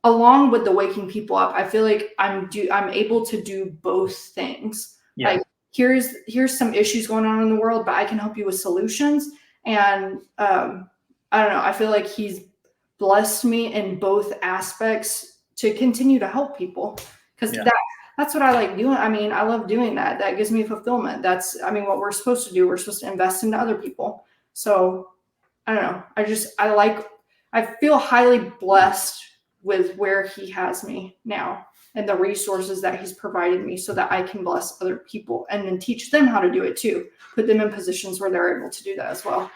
along with the waking people up, I feel like I'm able to do both things. Like, here's some issues going on in the world, but I can help you with solutions. And I don't know, I feel like he's blessed me in both aspects to continue to help people, because that's what I like doing. I mean, I love doing that. That gives me fulfillment. That's, I mean, what we're supposed to do. We're supposed to invest into other people. So I don't know. I feel highly blessed with where he has me now and the resources that he's provided me, so that I can bless other people and then teach them how to do it too. Put them in positions where they're able to do that as well.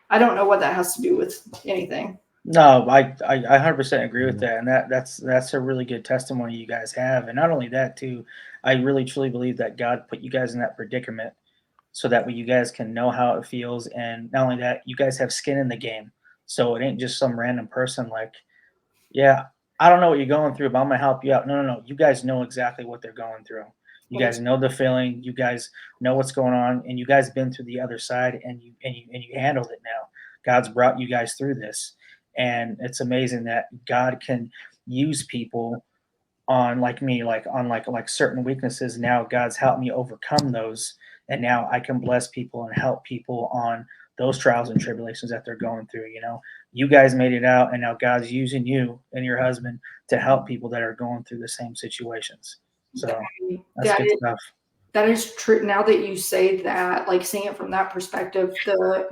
I don't know what that has to do with anything.
No, I 100% agree with that, and that's a really good testimony you guys have, and not only that too, I really truly believe that God put you guys in that predicament so that way you guys can know how it feels, and not only that, you guys have skin in the game, so it ain't just some random person like, yeah, I don't know what you're going through, but I'm gonna help you out. No, no, no, you guys know exactly what they're going through. You guys know the feeling. You guys know what's going on, and you guys been through the other side, and you handled it now. God's brought you guys through this, and it's amazing that God can use people on like me, like on like certain weaknesses. Now God's helped me overcome those, and now I can bless people and help people on those trials and tribulations that they're going through. You know, you guys made it out, and now God's using you and your husband to help people that are going through the same situations. So that's good stuff.
That is true. Now that you say that, like seeing it from that perspective,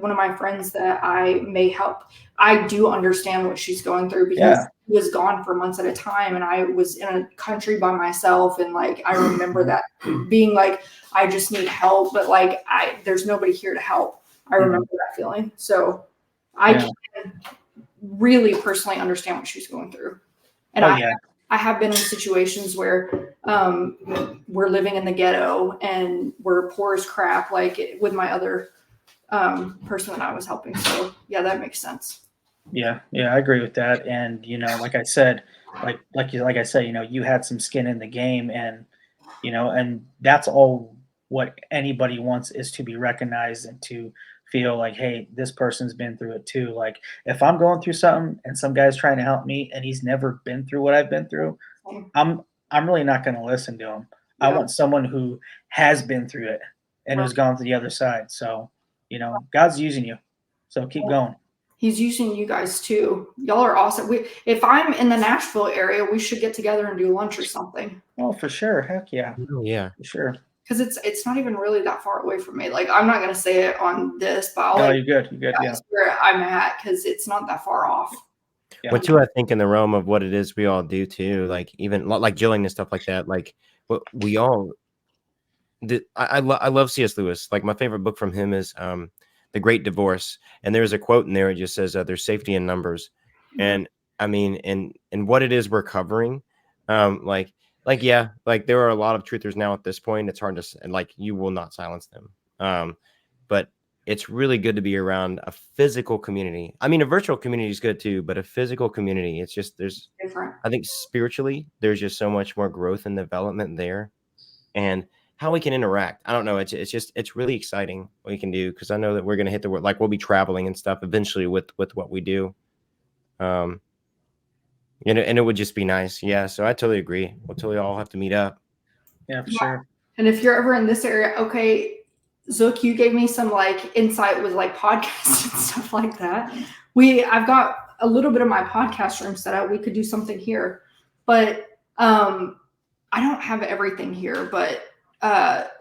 one of my friends that I may help, I do understand what she's going through because she was gone for months at a time, and I was in a country by myself, and like I remember that being like, I just need help, but like there's nobody here to help. I remember that feeling, so I can really personally understand what she's going through, and I have been in situations where we're living in the ghetto and we're poor as crap, like with my other person that I was helping. So yeah, that makes sense.
Yeah, I agree with that. And you know, like I said, like I said, you know, you had some skin in the game, and you know, and that's all what anybody wants is to be recognized and to feel like, hey, this person's been through it too. Like if I'm going through something and some guy's trying to help me and he's never been through what I've been through, I'm really not going to listen to him. I want someone who has been through it and who's gone to the other side. So, you know, God's using you. So keep going.
He's using you guys too. Y'all are awesome. If I'm in the Nashville area, we should get together and do lunch or something.
Oh, for sure. Heck yeah.
Oh, yeah.
For sure.
Because it's not even really that far away from me. Like I'm not gonna say it on this, but
no, you're good. You're good. Yeah.
Where I'm at, because it's not that far off.
Yeah. But too, I think in the realm of what it is we all do too, like even like Jilling and stuff like that, like what we all did. I love C.S. Lewis. Like my favorite book from him is The Great Divorce, and there's a quote in there. It just says there's safety in numbers, and I mean, and what it is we're covering, like yeah, like there are a lot of truthers now at this point. It's hard to, and like you will not silence them, but it's really good to be around a physical community. I mean, a virtual community is good too, but a physical community, it's just there's different. I think spiritually, there's just so much more growth and development there, and how we can interact. I don't know. It's really exciting what we can do, because I know that we're going to hit the world. Like we'll be traveling and stuff eventually with what we do. You know, and it would just be nice. Yeah. So I totally agree. We'll totally all have to meet up.
Yeah, for sure.
And if you're ever in this area, okay, Zook, you gave me some like insight with like podcasts and stuff like that. I've got a little bit of my podcast room set up. We could do something here, but I don't have everything here, but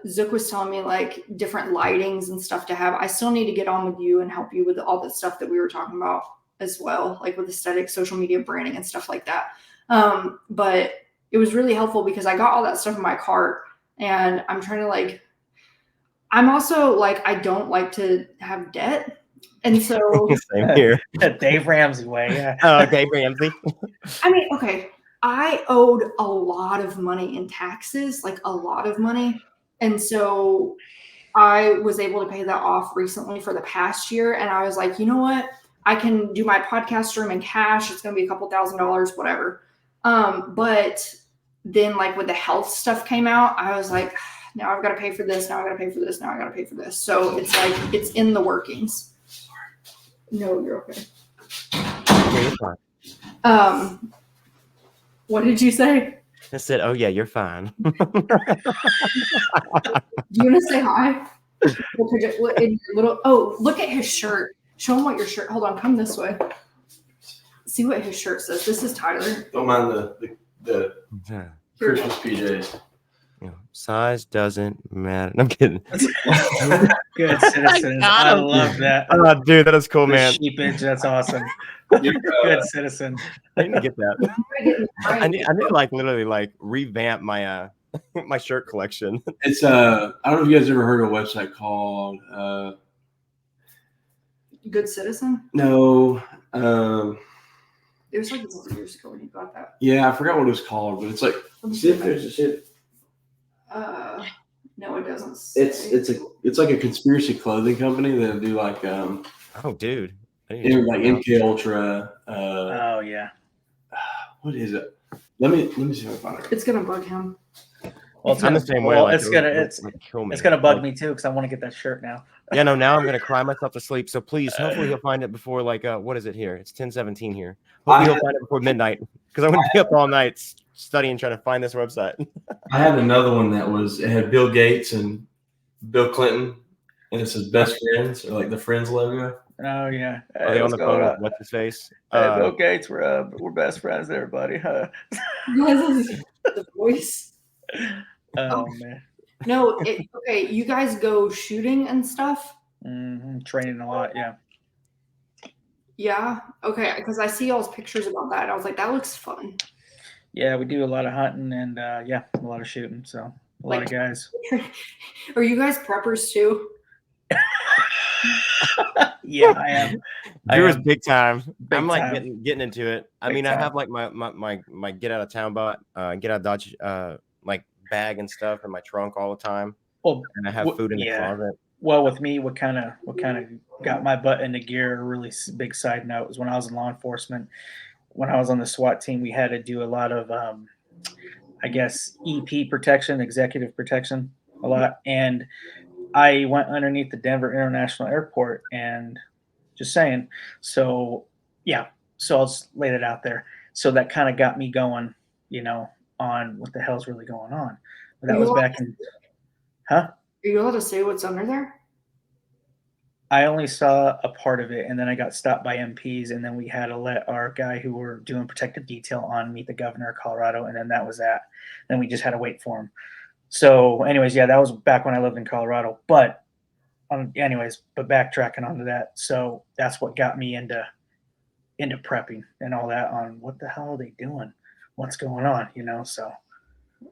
Zook was telling me like different lightings and stuff to have. I still need to get on with you and help you with all the stuff that we were talking about as well, like with aesthetic, social media branding and stuff like that. But it was really helpful because I got all that stuff in my cart, and I'm trying to like, I'm also like, I don't like to have debt. And so
same here.
Dave Ramsey way. Yeah.
Oh, Dave Ramsey.
I mean, okay. I owed a lot of money in taxes, like a lot of money. And so I was able to pay that off recently for the past year. And I was like, you know what? I can do my podcast room in cash. It's going to be a couple $1,000s, whatever. But then like when the health stuff came out, I was like, now I've got to pay for this. Now I got to pay for this. Now I got to pay for this. So it's like, it's in the workings. No, you're okay.
Yeah, you're fine.
What did you say?
I said, oh yeah, you're fine.
Do you want to say hi? Oh, look at his shirt. Show him what your shirt. Hold on, come this way. See what his shirt says. This is Tyler.
Don't mind the Christmas PJs.
Size doesn't matter. I'm kidding.
Good citizens. I love that.
Oh, dude, that is cool, man.
Sheepage, that's awesome. Good citizen.
I need to get that. I need to like literally like revamp my my shirt collection.
It's I don't know if you guys ever heard of a website called
Good Citizen?
No.
It was like a couple years ago when you got that.
Yeah, I forgot what it was called, but it's like see if there's a shit.
No, it doesn't. Say.
It's like a conspiracy clothing company that do like
oh dude,
like MK Ultra.
Oh yeah.
What is it? Let me see if I find it.
It's gonna bug him.
Well,
I'm the same way.
Well,
like,
it's gonna bug me too because I want to get that shirt now.
Yeah, no, now I'm gonna cry myself to sleep. So please, hopefully he'll find it before like what is it here? It's 10:17 here. Hopefully he'll find it before midnight because I'm gonna be up all night studying trying to find this website.
I had another one that it had Bill Gates and Bill Clinton, and it says best friends or like the Friends logo.
Oh yeah.
Are they on the phone with what's his face?
Hey, Bill Gates, we're best friends there, buddy.
The voice.
Oh man.
No, okay. You guys go shooting and stuff.
Mm-hmm. Training a lot, yeah.
Yeah. Okay. Because I see y'all's pictures about that. I was like, that looks fun.
Yeah, we do a lot of hunting and a lot of shooting. So a lot of guys.
Are you guys preppers too?
Yeah, I am.
Drew is big time. I'm like
time.
getting into it. I mean, I have like my get out of town get out of Dodge like bag and stuff in my trunk all the time.
Well,
and I have food in the closet.
Well, with me, what kind of got my butt into gear, a really big side note, was when I was in law enforcement. When I was on the SWAT team, we had to do a lot of, I guess, EP protection, executive protection, a lot. And I went underneath the Denver International Airport and just saying. So, yeah. So I'll just lay it out there. So that kind of got me going, on what the hell's really going on. But that was back in, huh?
Are you allowed to say what's under there?
I only saw a part of it, and then I got stopped by MPs, and then we had to let our guy who were doing protective detail on meet the governor of Colorado, and then that was that. Then we just had to wait for him. So anyways, yeah, that was back when I lived in Colorado. But backtracking onto that, so that's what got me into prepping and all that on what the hell are they doing? What's going on, so.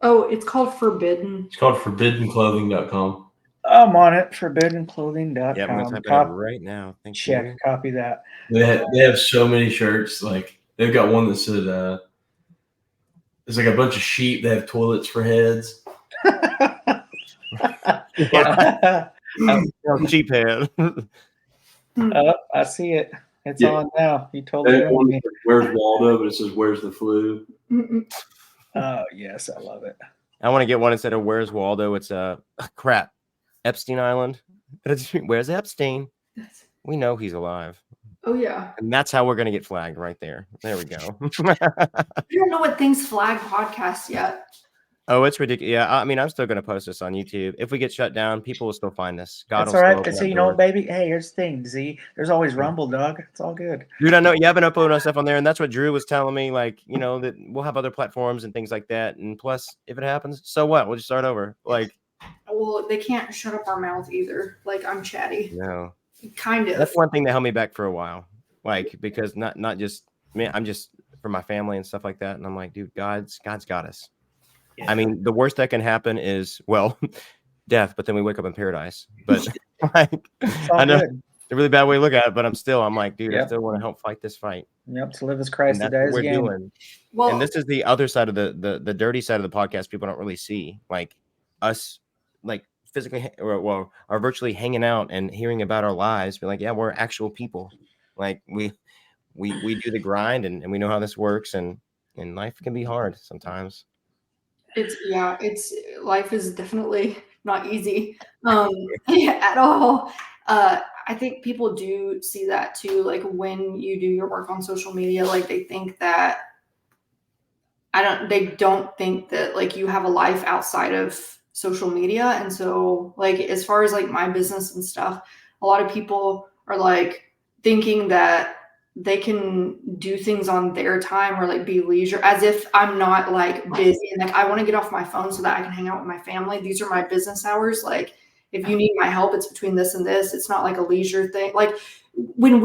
Oh, it's called Forbidden.
It's called forbiddenclothing.com.
I'm on it, forbiddenclothing.com.
Yeah, I'm going to type it right now.
Check, copy that.
They have so many shirts. Like, they've got one that said, it's like a bunch of sheep. They have toilets for heads.
Cheap head.
I see it. It's on now. You totally ruined me.
Where's Waldo? But it says, where's the flu?
Oh, yes. I love it.
I want to get one instead of where's Waldo. It's crap. Epstein Island. Where's Epstein? We know he's alive.
Oh, yeah.
And that's how we're going to get flagged right there. There we go.
You don't know what things flag podcasts yet.
Oh, it's ridiculous. Yeah, I mean, I'm still going to post this on YouTube. If we get shut down, people will still find us.
That's all right. So, what, baby? Hey, here's the thing, Z. There's always Rumble, dog. It's all good.
Dude, I know you have been uploading stuff on there, and that's what Drew was telling me. Like, that we'll have other platforms and things like that. And plus, if it happens, so what? We'll just start over. Like,
well, they can't shut up our mouth either. Like, I'm chatty.
No.
Kind of.
That's one thing that held me back for a while. Like, because not just, I'm just for my family and stuff like that. And I'm like, dude, God's got us. Yeah. I mean, the worst that can happen is, well, death, but then we wake up in paradise. But like, I know it's a really bad way to look at it, but I'm like, dude, I still want to help fight this fight.
Yep, to live as Christ, to die as gain.
Doing. Well, and this is the other side of the dirty side of the podcast people don't really see. Like us, like physically, are virtually hanging out and hearing about our lives. Be like, yeah, we're actual people. Like we do the grind and we know how this works, and life can be hard sometimes.
It's life is definitely not easy at all. I think people do see that too. Like when you do your work on social media, like they think that they don't think that like you have a life outside of social media. And so like, as far as like my business and stuff, a lot of people are like thinking that they can do things on their time or like be leisure, as if I'm not like busy and like I want to get off my phone so that I can hang out with my family. These are my business hours. Like if you need my help, it's between this and this. It's not like a leisure thing. Like when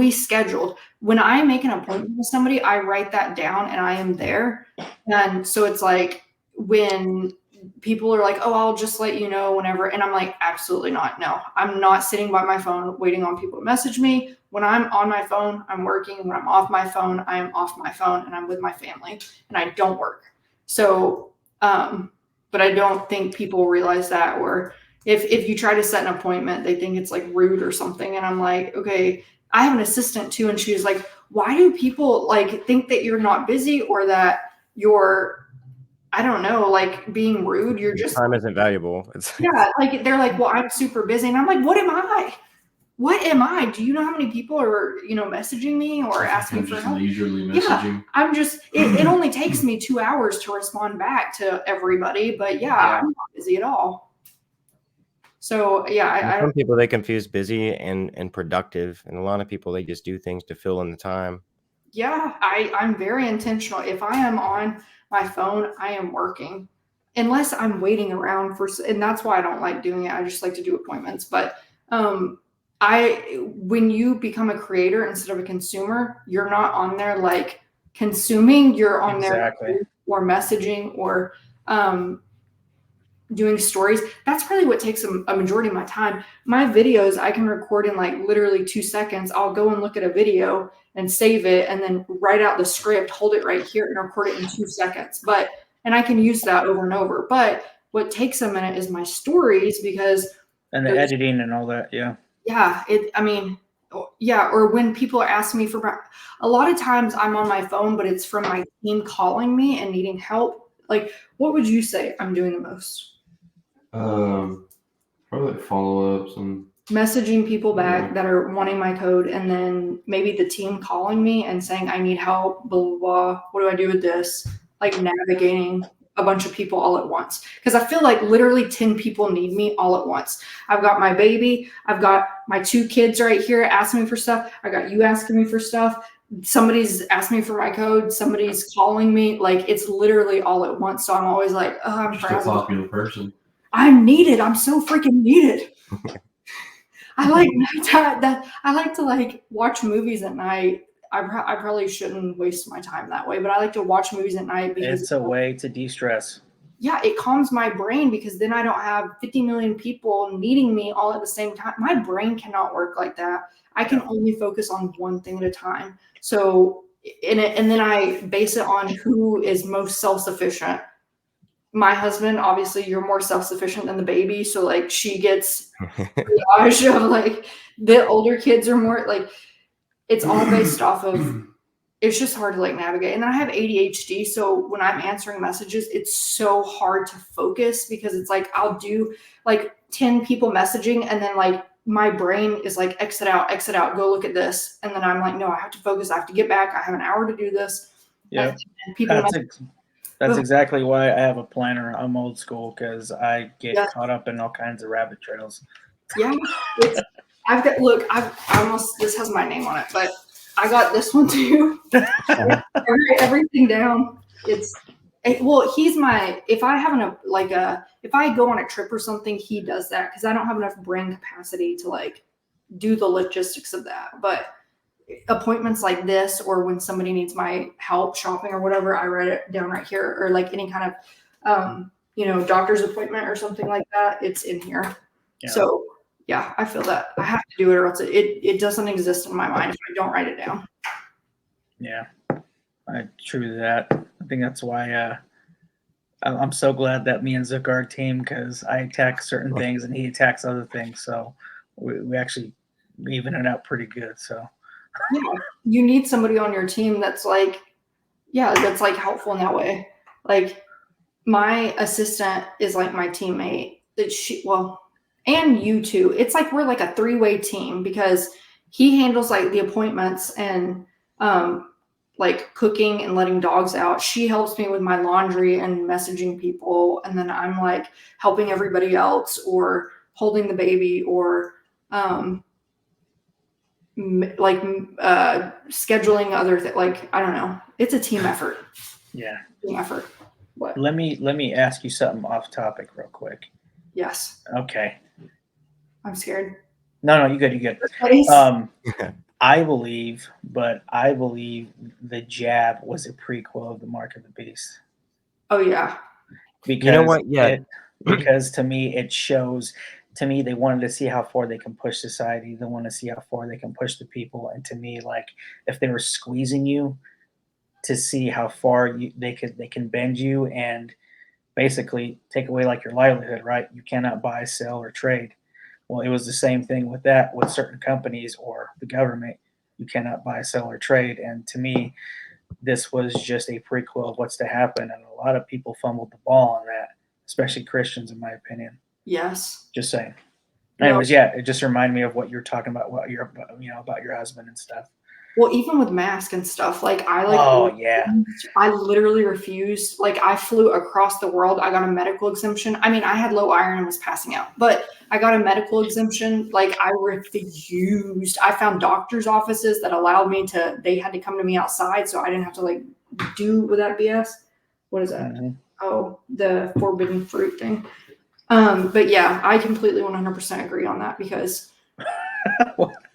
I make an appointment with somebody, I write that down and I am there. And so it's like when people are like, oh, I'll just let you know whenever. And I'm like, absolutely not. No, I'm not sitting by my phone waiting on people to message me. When I'm on my phone, I'm working. When I'm off my phone, I am off my phone and I'm with my family and I don't work. So, but I don't think people realize that, or if you try to set an appointment, they think it's like rude or something. And I'm like, okay, I have an assistant too. And she was like, why do people like think that you're not busy or that you're, I don't know, like being rude? You're just,
time isn't valuable.
Yeah. Like they're like, well, I'm super busy. And I'm like, what am I? What am I? Do you know how many people are, messaging me or asking for help?
Leisurely messaging.
Yeah, I'm just, it only takes me 2 hours to respond back to everybody, but yeah. I'm not busy at all. So yeah,
some people, they confuse busy and productive, and a lot of people, they just do things to fill in the time.
Yeah, I'm very intentional. If I am on my phone, I am working, unless I'm waiting around and that's why I don't like doing it. I just like to do appointments. But when you become a creator instead of a consumer, you're not on there like consuming. You're on there or messaging or doing stories. That's probably what takes a majority of my time. My videos, I can record in like literally 2 seconds. I'll go and look at a video and save it and then write out the script, hold it right here and record it in 2 seconds. And I can use that over and over. But what takes a minute is my stories, because
and the editing and all that. Yeah.
Yeah. Or when people ask me a lot of times I'm on my phone, but it's from my team calling me and needing help. Like, what would you say I'm doing the most?
Probably like follow-ups and
messaging people back that are wanting my code, and then maybe the team calling me and saying, I need help, blah, blah, blah. What do I do with this? Like navigating a bunch of people all at once. Because I feel like literally 10 people need me all at once. I've got my baby. I've got my 2 kids right here asking me for stuff. I got you asking me for stuff. Somebody's asking me for my code. Somebody's calling me. Like, it's literally all at once. So I'm always like, oh, I'm
just a popular person.
I'm needed. I'm so freaking needed. I like nighttime. I like to like watch movies at night. I probably shouldn't waste my time that way, but I like to watch movies at night because
it's a way to de-stress.
Yeah, it calms my brain, because then I don't have 50 million people needing me all at the same time. My brain cannot work like that. I can only focus on one thing at a time. So, and then I base it on who is most self-sufficient. My husband, obviously, you're more self-sufficient than the baby. So like she gets of like the older kids are more like, it's all based off of, it's just hard to like navigate. And then I have ADHD. So when I'm answering messages, it's so hard to focus, because it's like, I'll do like 10 people messaging and then like my brain is like, exit out, go look at this. And then I'm like, no, I have to focus. I have to get back. I have an hour to do this.
Yeah. That's exactly why I have a planner. I'm old school, because I get caught up in all kinds of rabbit trails.
Yeah. This has my name on it, but I got this one too. Everything down. He's my, if I go on a trip or something, he does that, because I don't have enough brain capacity to like do the logistics of that. But appointments like this, or when somebody needs my help shopping or whatever, I write it down right here, or like any kind of doctor's appointment or something like that, it's in here. Yeah. So yeah, I feel that I have to do it, or else it doesn't exist in my mind if I don't write it down.
Yeah, true to that. I think that's why I'm so glad that me and Zook are a team, because I attack certain things and he attacks other things. So we actually even it out pretty good. So
yeah, you need somebody on your team that's like, that's like helpful in that way. Like my assistant is like my teammate. And you too. It's like we're like a 3-way team, because he handles like the appointments and like cooking and letting dogs out. She helps me with my laundry and messaging people, and then I'm like helping everybody else, or holding the baby, or scheduling other things. Like, I don't know. It's a team effort.
Yeah.
Team effort. What?
Let me ask you something off topic real quick.
Yes.
Okay.
I'm scared.
No, you good. I believe the jab was a prequel of the Mark of the Beast.
Oh yeah.
Because
you know what? Yeah.
because to me, it shows. To me, they wanted to see how far they can push society. They want to see how far they can push the people. And to me, like if they were squeezing you to see how far they can bend you and basically take away like your livelihood, right? You cannot buy, sell, or trade. Well, it was the same thing with that with certain companies or the government. You cannot buy, sell, or trade. And to me, this was just a prequel of what's to happen. And a lot of people fumbled the ball on that, especially Christians, in my opinion.
Yes.
Just saying. Anyways, yeah, it just reminded me of what you're talking about, what you're, about your husband and stuff.
Well, even with mask and stuff, like I literally refused. Like I flew across the world. I got a medical exemption. I mean, I had low iron and was passing out, but I got a medical exemption. Like I refused. I found doctor's offices that allowed me to. They had to come to me outside, so I didn't have to like do with that BS. What is that? Mm-hmm. Oh, the forbidden fruit thing. But yeah, I completely 100% agree on that because.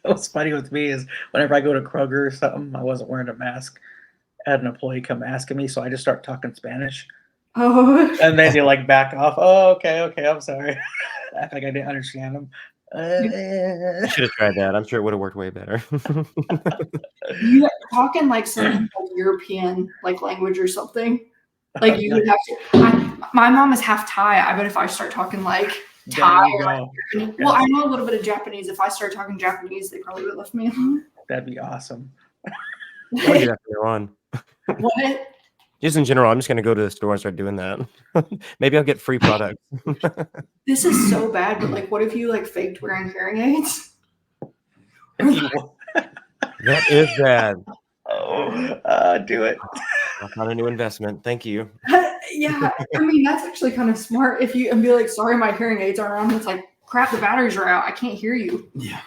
What's funny with me is whenever I go to Kroger or something, I wasn't wearing a mask. I had an employee come asking me, so I just start talking Spanish.
Oh.
And then they like back off. Oh, okay, I'm sorry. Act like I didn't understand them.
I should have tried that. I'm sure it would have worked way better.
You talking like some European like language or something. Like you would have to. My mom is half Thai. I bet if I start talking like Thai, well, I know a little bit of Japanese. If I start talking Japanese, they probably would have left me alone.
That'd be awesome.
What? You on?
What?
Just in general, I'm just gonna go to the store and start doing that. Maybe I'll get free products.
This is so bad, but like, what if you like faked wearing hearing aids?
That is bad.
Oh, do it.
I found a new investment. Thank you.
Yeah, I mean that's actually kind of smart. If you and be like, sorry, my hearing aids aren't on. It's like, crap, the batteries are out. I can't hear you.
Yeah.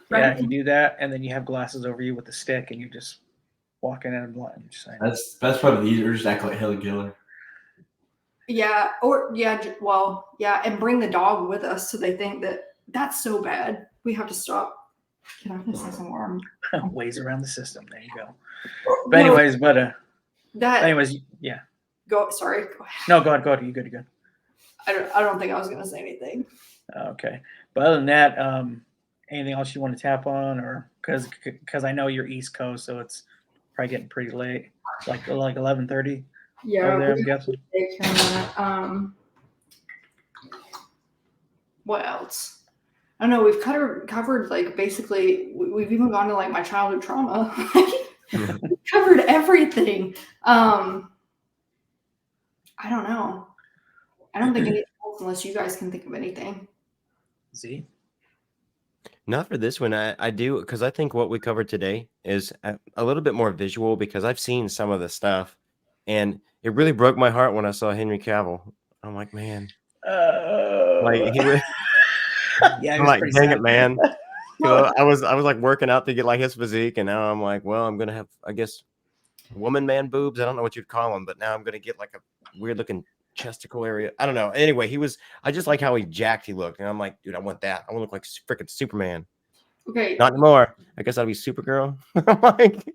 Right? Yeah, if you do that, and then you have glasses over you with a stick, and you just walking in blind.
That's probably easier. Just act like Helen Keller.
Yeah, and bring the dog with us, so they think that that's so bad. We have to stop. Can I just say some more?
Ways around the system. There you go. But anyways, yeah.
Go. Sorry. Go ahead.
No, go ahead. You good.
I don't think I was gonna say anything.
Okay, but other than that, anything else you want to tap on, or because I know you're East Coast, so it's probably getting pretty late, like 11:30.
Yeah.
There, I'm guessing.
What else? I don't know. We've covered like basically. We've even gone to like my childhood trauma. We've covered everything. I don't know. I don't think anything else unless you guys can think of anything.
Z?
Not for this one. I do, because I think what we covered today is a little bit more visual, because I've seen some of the stuff, and it really broke my heart when I saw Henry Cavill. I'm like, man. Like he was. Yeah, I'm like, dang it, man. I was like working out to get like his physique, and now I'm like, well, I'm gonna have, I guess, woman man boobs. I don't know what you'd call them, but now I'm gonna get like a weird looking chesticle area. I don't know. Anyway, I just like how jacked he looked, and I'm like, dude, I want that. I want to look like freaking Superman.
Okay.
Not anymore. I guess I'll be Supergirl. Like,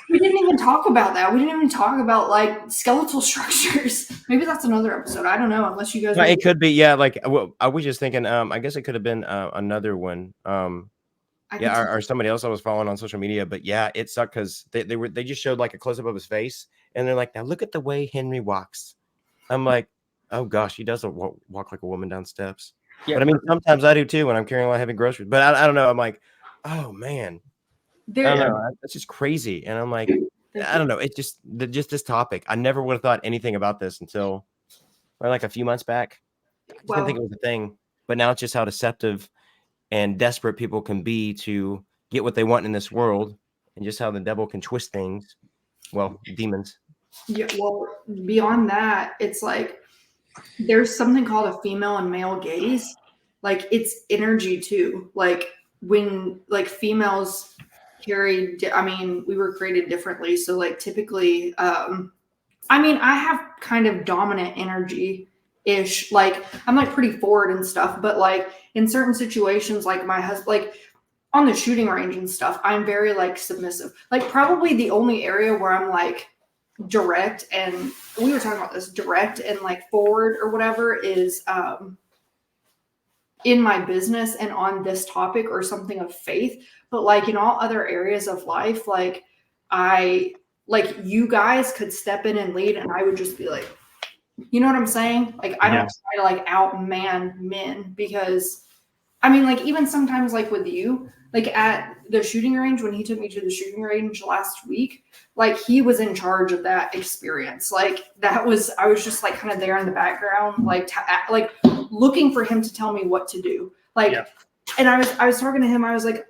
we didn't even talk about that. We didn't even talk about like skeletal structures. Maybe that's another episode. I don't know. Unless you guys.
It could be. Yeah. Like, I was just thinking. I guess it could have been another one. Or somebody else I was following on social media. But yeah, it sucked because they just showed like a close up of his face, and they're like, now look at the way Henry walks. I'm like, oh gosh, he doesn't walk like a woman down steps. Yeah, but I mean, sometimes I do too when I'm carrying a lot of heavy groceries. But I don't know. I'm like, oh man, I don't know. That's just crazy. And I'm like, I don't know. It's just this topic. I never would have thought anything about this until like a few months back. I didn't think it was a thing. But now it's just how deceptive and desperate people can be to get what they want in this world, and just how the devil can twist things. Well, demons.
Yeah. Well, beyond that, it's like there's something called a female and male gaze. Like it's energy too. Like when like females carry, we were created differently. So like typically, I have kind of dominant energy ish. Like I'm like pretty forward and stuff, but like in certain situations, like my husband, like on the shooting range and stuff, I'm very like submissive. Like probably the only area where I'm like direct, and we were talking about this, direct and like forward or whatever is in my business and on this topic or something of faith. But like in all other areas of life, like you guys could step in and lead, and I would just be like, you know what I'm saying? Like, I don't try to like outman men, because I mean, like even sometimes like with you, like at the shooting range, when he took me to the shooting range last week, like he was in charge of that experience. Like I was just like kind of there in the background, like looking for him to tell me what to do. Like, and I was talking to him. I was like,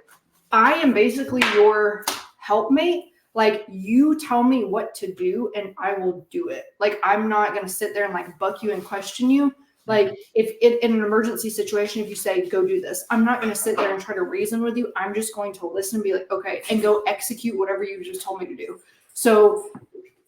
I am basically your helpmate. Like, you tell me what to do and I will do it. Like, I'm not going to sit there and like buck you and question you. Like, if in an emergency situation, if you say, go do this, I'm not going to sit there and try to reason with you. I'm just going to listen and be like, okay, and go execute whatever you just told me to do. So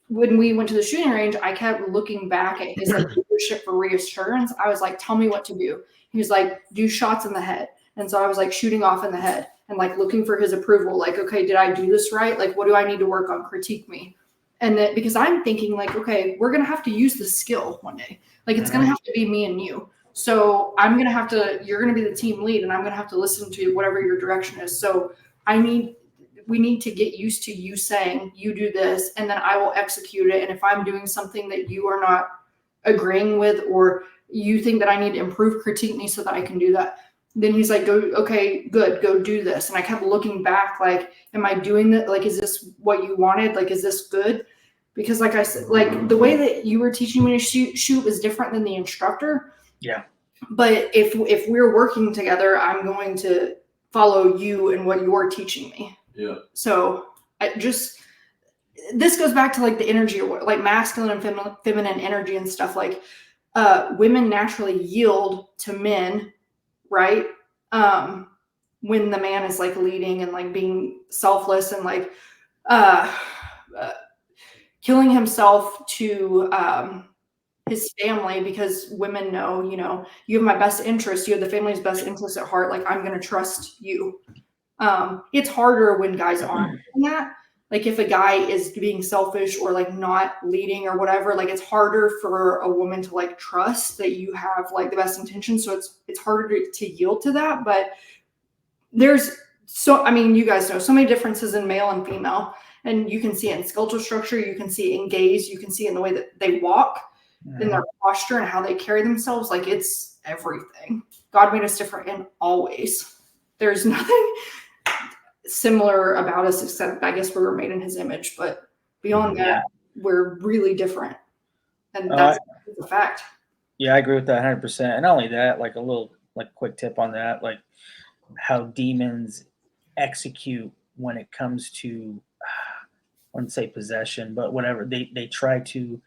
when we went to the shooting range, I kept looking back at his like leadership for reassurance. I was like, tell me what to do. He was like, do shots in the head. And so I was like shooting off in the head and like looking for his approval. Like, okay, did I do this right? Like, what do I need to work on? Critique me. And then because I'm thinking like, okay, we're going to have to use this skill one day. Like, it's going to have to be me and you. So I'm going to have to, you're going to be the team lead, and I'm going to have to listen to whatever your direction is. So we need to get used to you saying, you do this, and then I will execute it. And if I'm doing something that you are not agreeing with, or you think that I need to improve, critique me so that I can do that. Then he's like, go, okay, good, go do this. And I kept looking back, like, am I doing that? Like, is this what you wanted? Like, is this good? Because like I said, like the way that you were teaching me to shoot was different than the instructor.
Yeah.
But if we're working together, I'm going to follow you and what you're teaching me.
Yeah.
So this goes back to like the energy, or like masculine and feminine energy and stuff. Like women naturally yield to men, right? When the man is like leading and like being selfless and like killing himself to his family, because women know, you know, you have my best interest, you have the family's best interest at heart. Like, I'm going to trust you. It's harder when guys aren't doing that. Like, if a guy is being selfish or like not leading or whatever, like it's harder for a woman to like trust that you have like the best intentions. So it's harder to yield to that. But there's I mean, you guys know so many differences in male and female, and you can see it in skeletal structure. You can see it in gaze. You can see it in the way that they walk, in their posture and how they carry themselves. Like, it's everything. God made us different in all ways. There's nothing similar about us, except I guess we were made in his image. But beyond that, we're really different. And that's a fact.
Yeah, I agree with that 100%. And not only that, like a little like quick tip on that, like how demons execute when it comes to, I wouldn't say possession, but whatever. They try to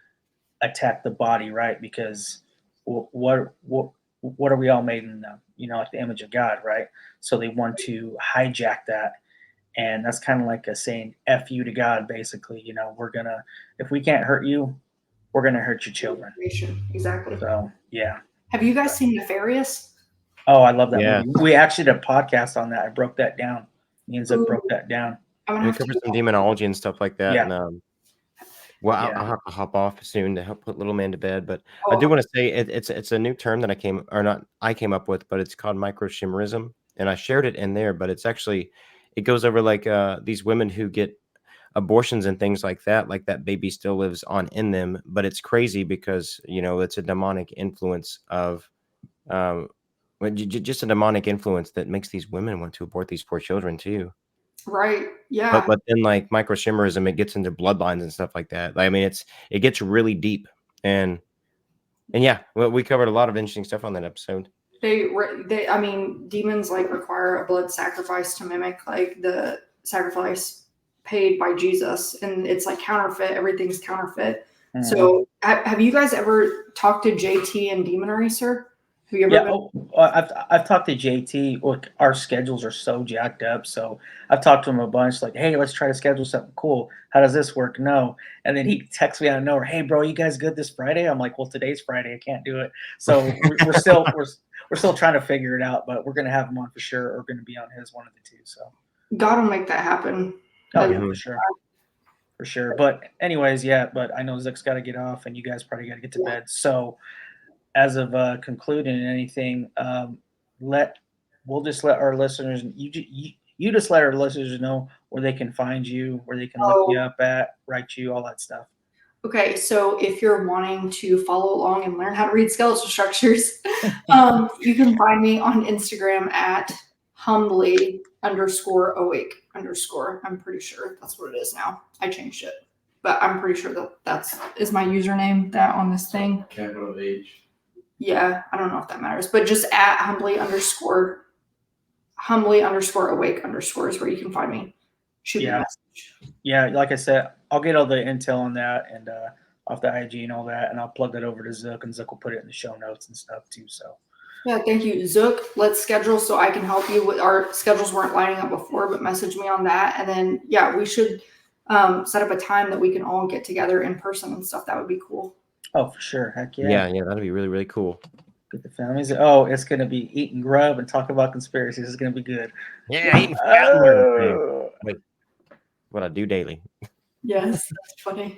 attack the body, right? Because what are we all made in the, you know, like the image of God, right? So they want to hijack that. And that's kind of like a saying F you to God, basically. You know, if we can't hurt you, we're going to hurt your children.
Exactly.
So, yeah.
Have you guys seen Nefarious?
Oh, I love that movie. We actually did a podcast on that. I broke that down. Me and Zip broke that down.
We covered some demonology and stuff like that.
Yeah.
And, I'll have to hop off soon to help put little man to bed. But I do want to say it's a new term that I came up with, but it's called Microchimerism. And I shared it in there, but it's actually, it goes over like these women who get abortions and things like that baby still lives on in them. But it's crazy because, you know, it's a demonic influence of just a demonic influence that makes these women want to abort these poor children too.
Right. Yeah.
But then like Microchimerism, it gets into bloodlines and stuff like that. I mean, it gets really deep, and yeah, we covered a lot of interesting stuff on that episode.
I mean, demons like require a blood sacrifice to mimic like the sacrifice paid by Jesus, and it's like counterfeit. Everything's counterfeit. Mm-hmm. So have you guys ever talked to JT and Demonor, sir? Have you ever
I've talked to JT. Look, our schedules are so jacked up. So I've talked to him a bunch, like, hey, let's try to schedule something cool. How does this work? No. And then he texts me out of nowhere, hey, bro, you guys good this Friday? I'm like, well, today's Friday. I can't do it. So we're still trying to figure it out, but we're going to have him on for sure. Or we're going to be on his, one of the two. So
God will make that happen.
Oh, yeah, for sure. for sure. But anyways, yeah. But I know Zook's got to get off, and you guys probably got to get to bed. So, as of concluding anything, we'll just let our listeners. You just let our listeners know where they can find you, where they can look you up at, write you, all that stuff.
Okay, so if you're wanting to follow along and learn how to read skeletal structures, you can find me on Instagram at Humbly _Awake _. I'm pretty sure that's what it is now. I changed it, but I'm pretty sure that is my username that on this thing.
Capital H.
Yeah, I don't know if that matters, but just at Humbly _Awake _ is where you can find me. Shoot me a message.
Yeah, like I said, I'll get all the intel on that and off the IG and all that, and I'll plug that over to Zook, and Zook will put it in the show notes and stuff too. So
yeah, thank you, Zook. Let's schedule so I can help you. Our schedules weren't lining up before, but message me on that, and then yeah, we should set up a time that we can all get together in person and stuff. That would be cool.
Oh, for sure. Heck yeah.
Yeah, that'd be really, really cool.
Get the families. Oh, it's gonna be eating grub and talk about conspiracies. It's gonna be good.
Yeah, eating like what I do daily.
Yes, that's funny.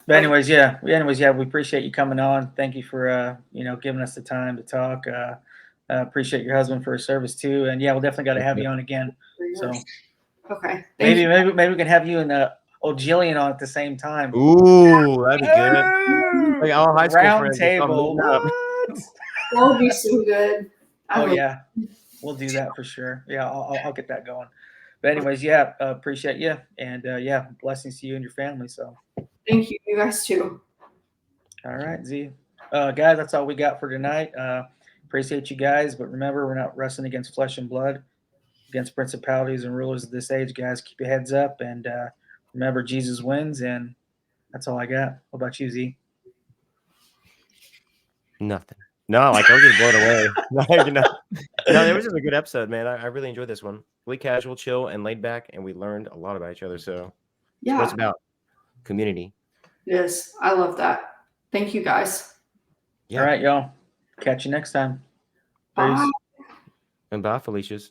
But anyways, yeah, we appreciate you coming on. Thank you for giving us the time to talk. Appreciate your husband for his service too, and yeah, we'll definitely got to have you on again. So
okay,
maybe we can have you and Jillian on at the same time.
Ooh, that'd be good. Like all high school
round table.
That would be so good.
Yeah, we'll do that for sure. Yeah, I'll get that going. But anyways, yeah, appreciate you, and yeah, blessings to you and your family. So
thank you, you guys too.
All right, Z. Guys, that's all we got for tonight. Appreciate you guys, but remember, we're not wrestling against flesh and blood, against principalities and rulers of this age. Guys, keep your heads up, and remember, Jesus wins, and that's all I got. What about you, Z?
Nothing. No, like I was just blown away. No, it was just a good episode, man. I really enjoyed this one. Really casual, chill, and laid back, and we learned a lot about each other. So
yeah,
that's what it's about. Community.
Yes, I love that. Thank you, guys.
Yeah. All right, y'all. Catch you next time.
Bye.
And bye, Felicia's.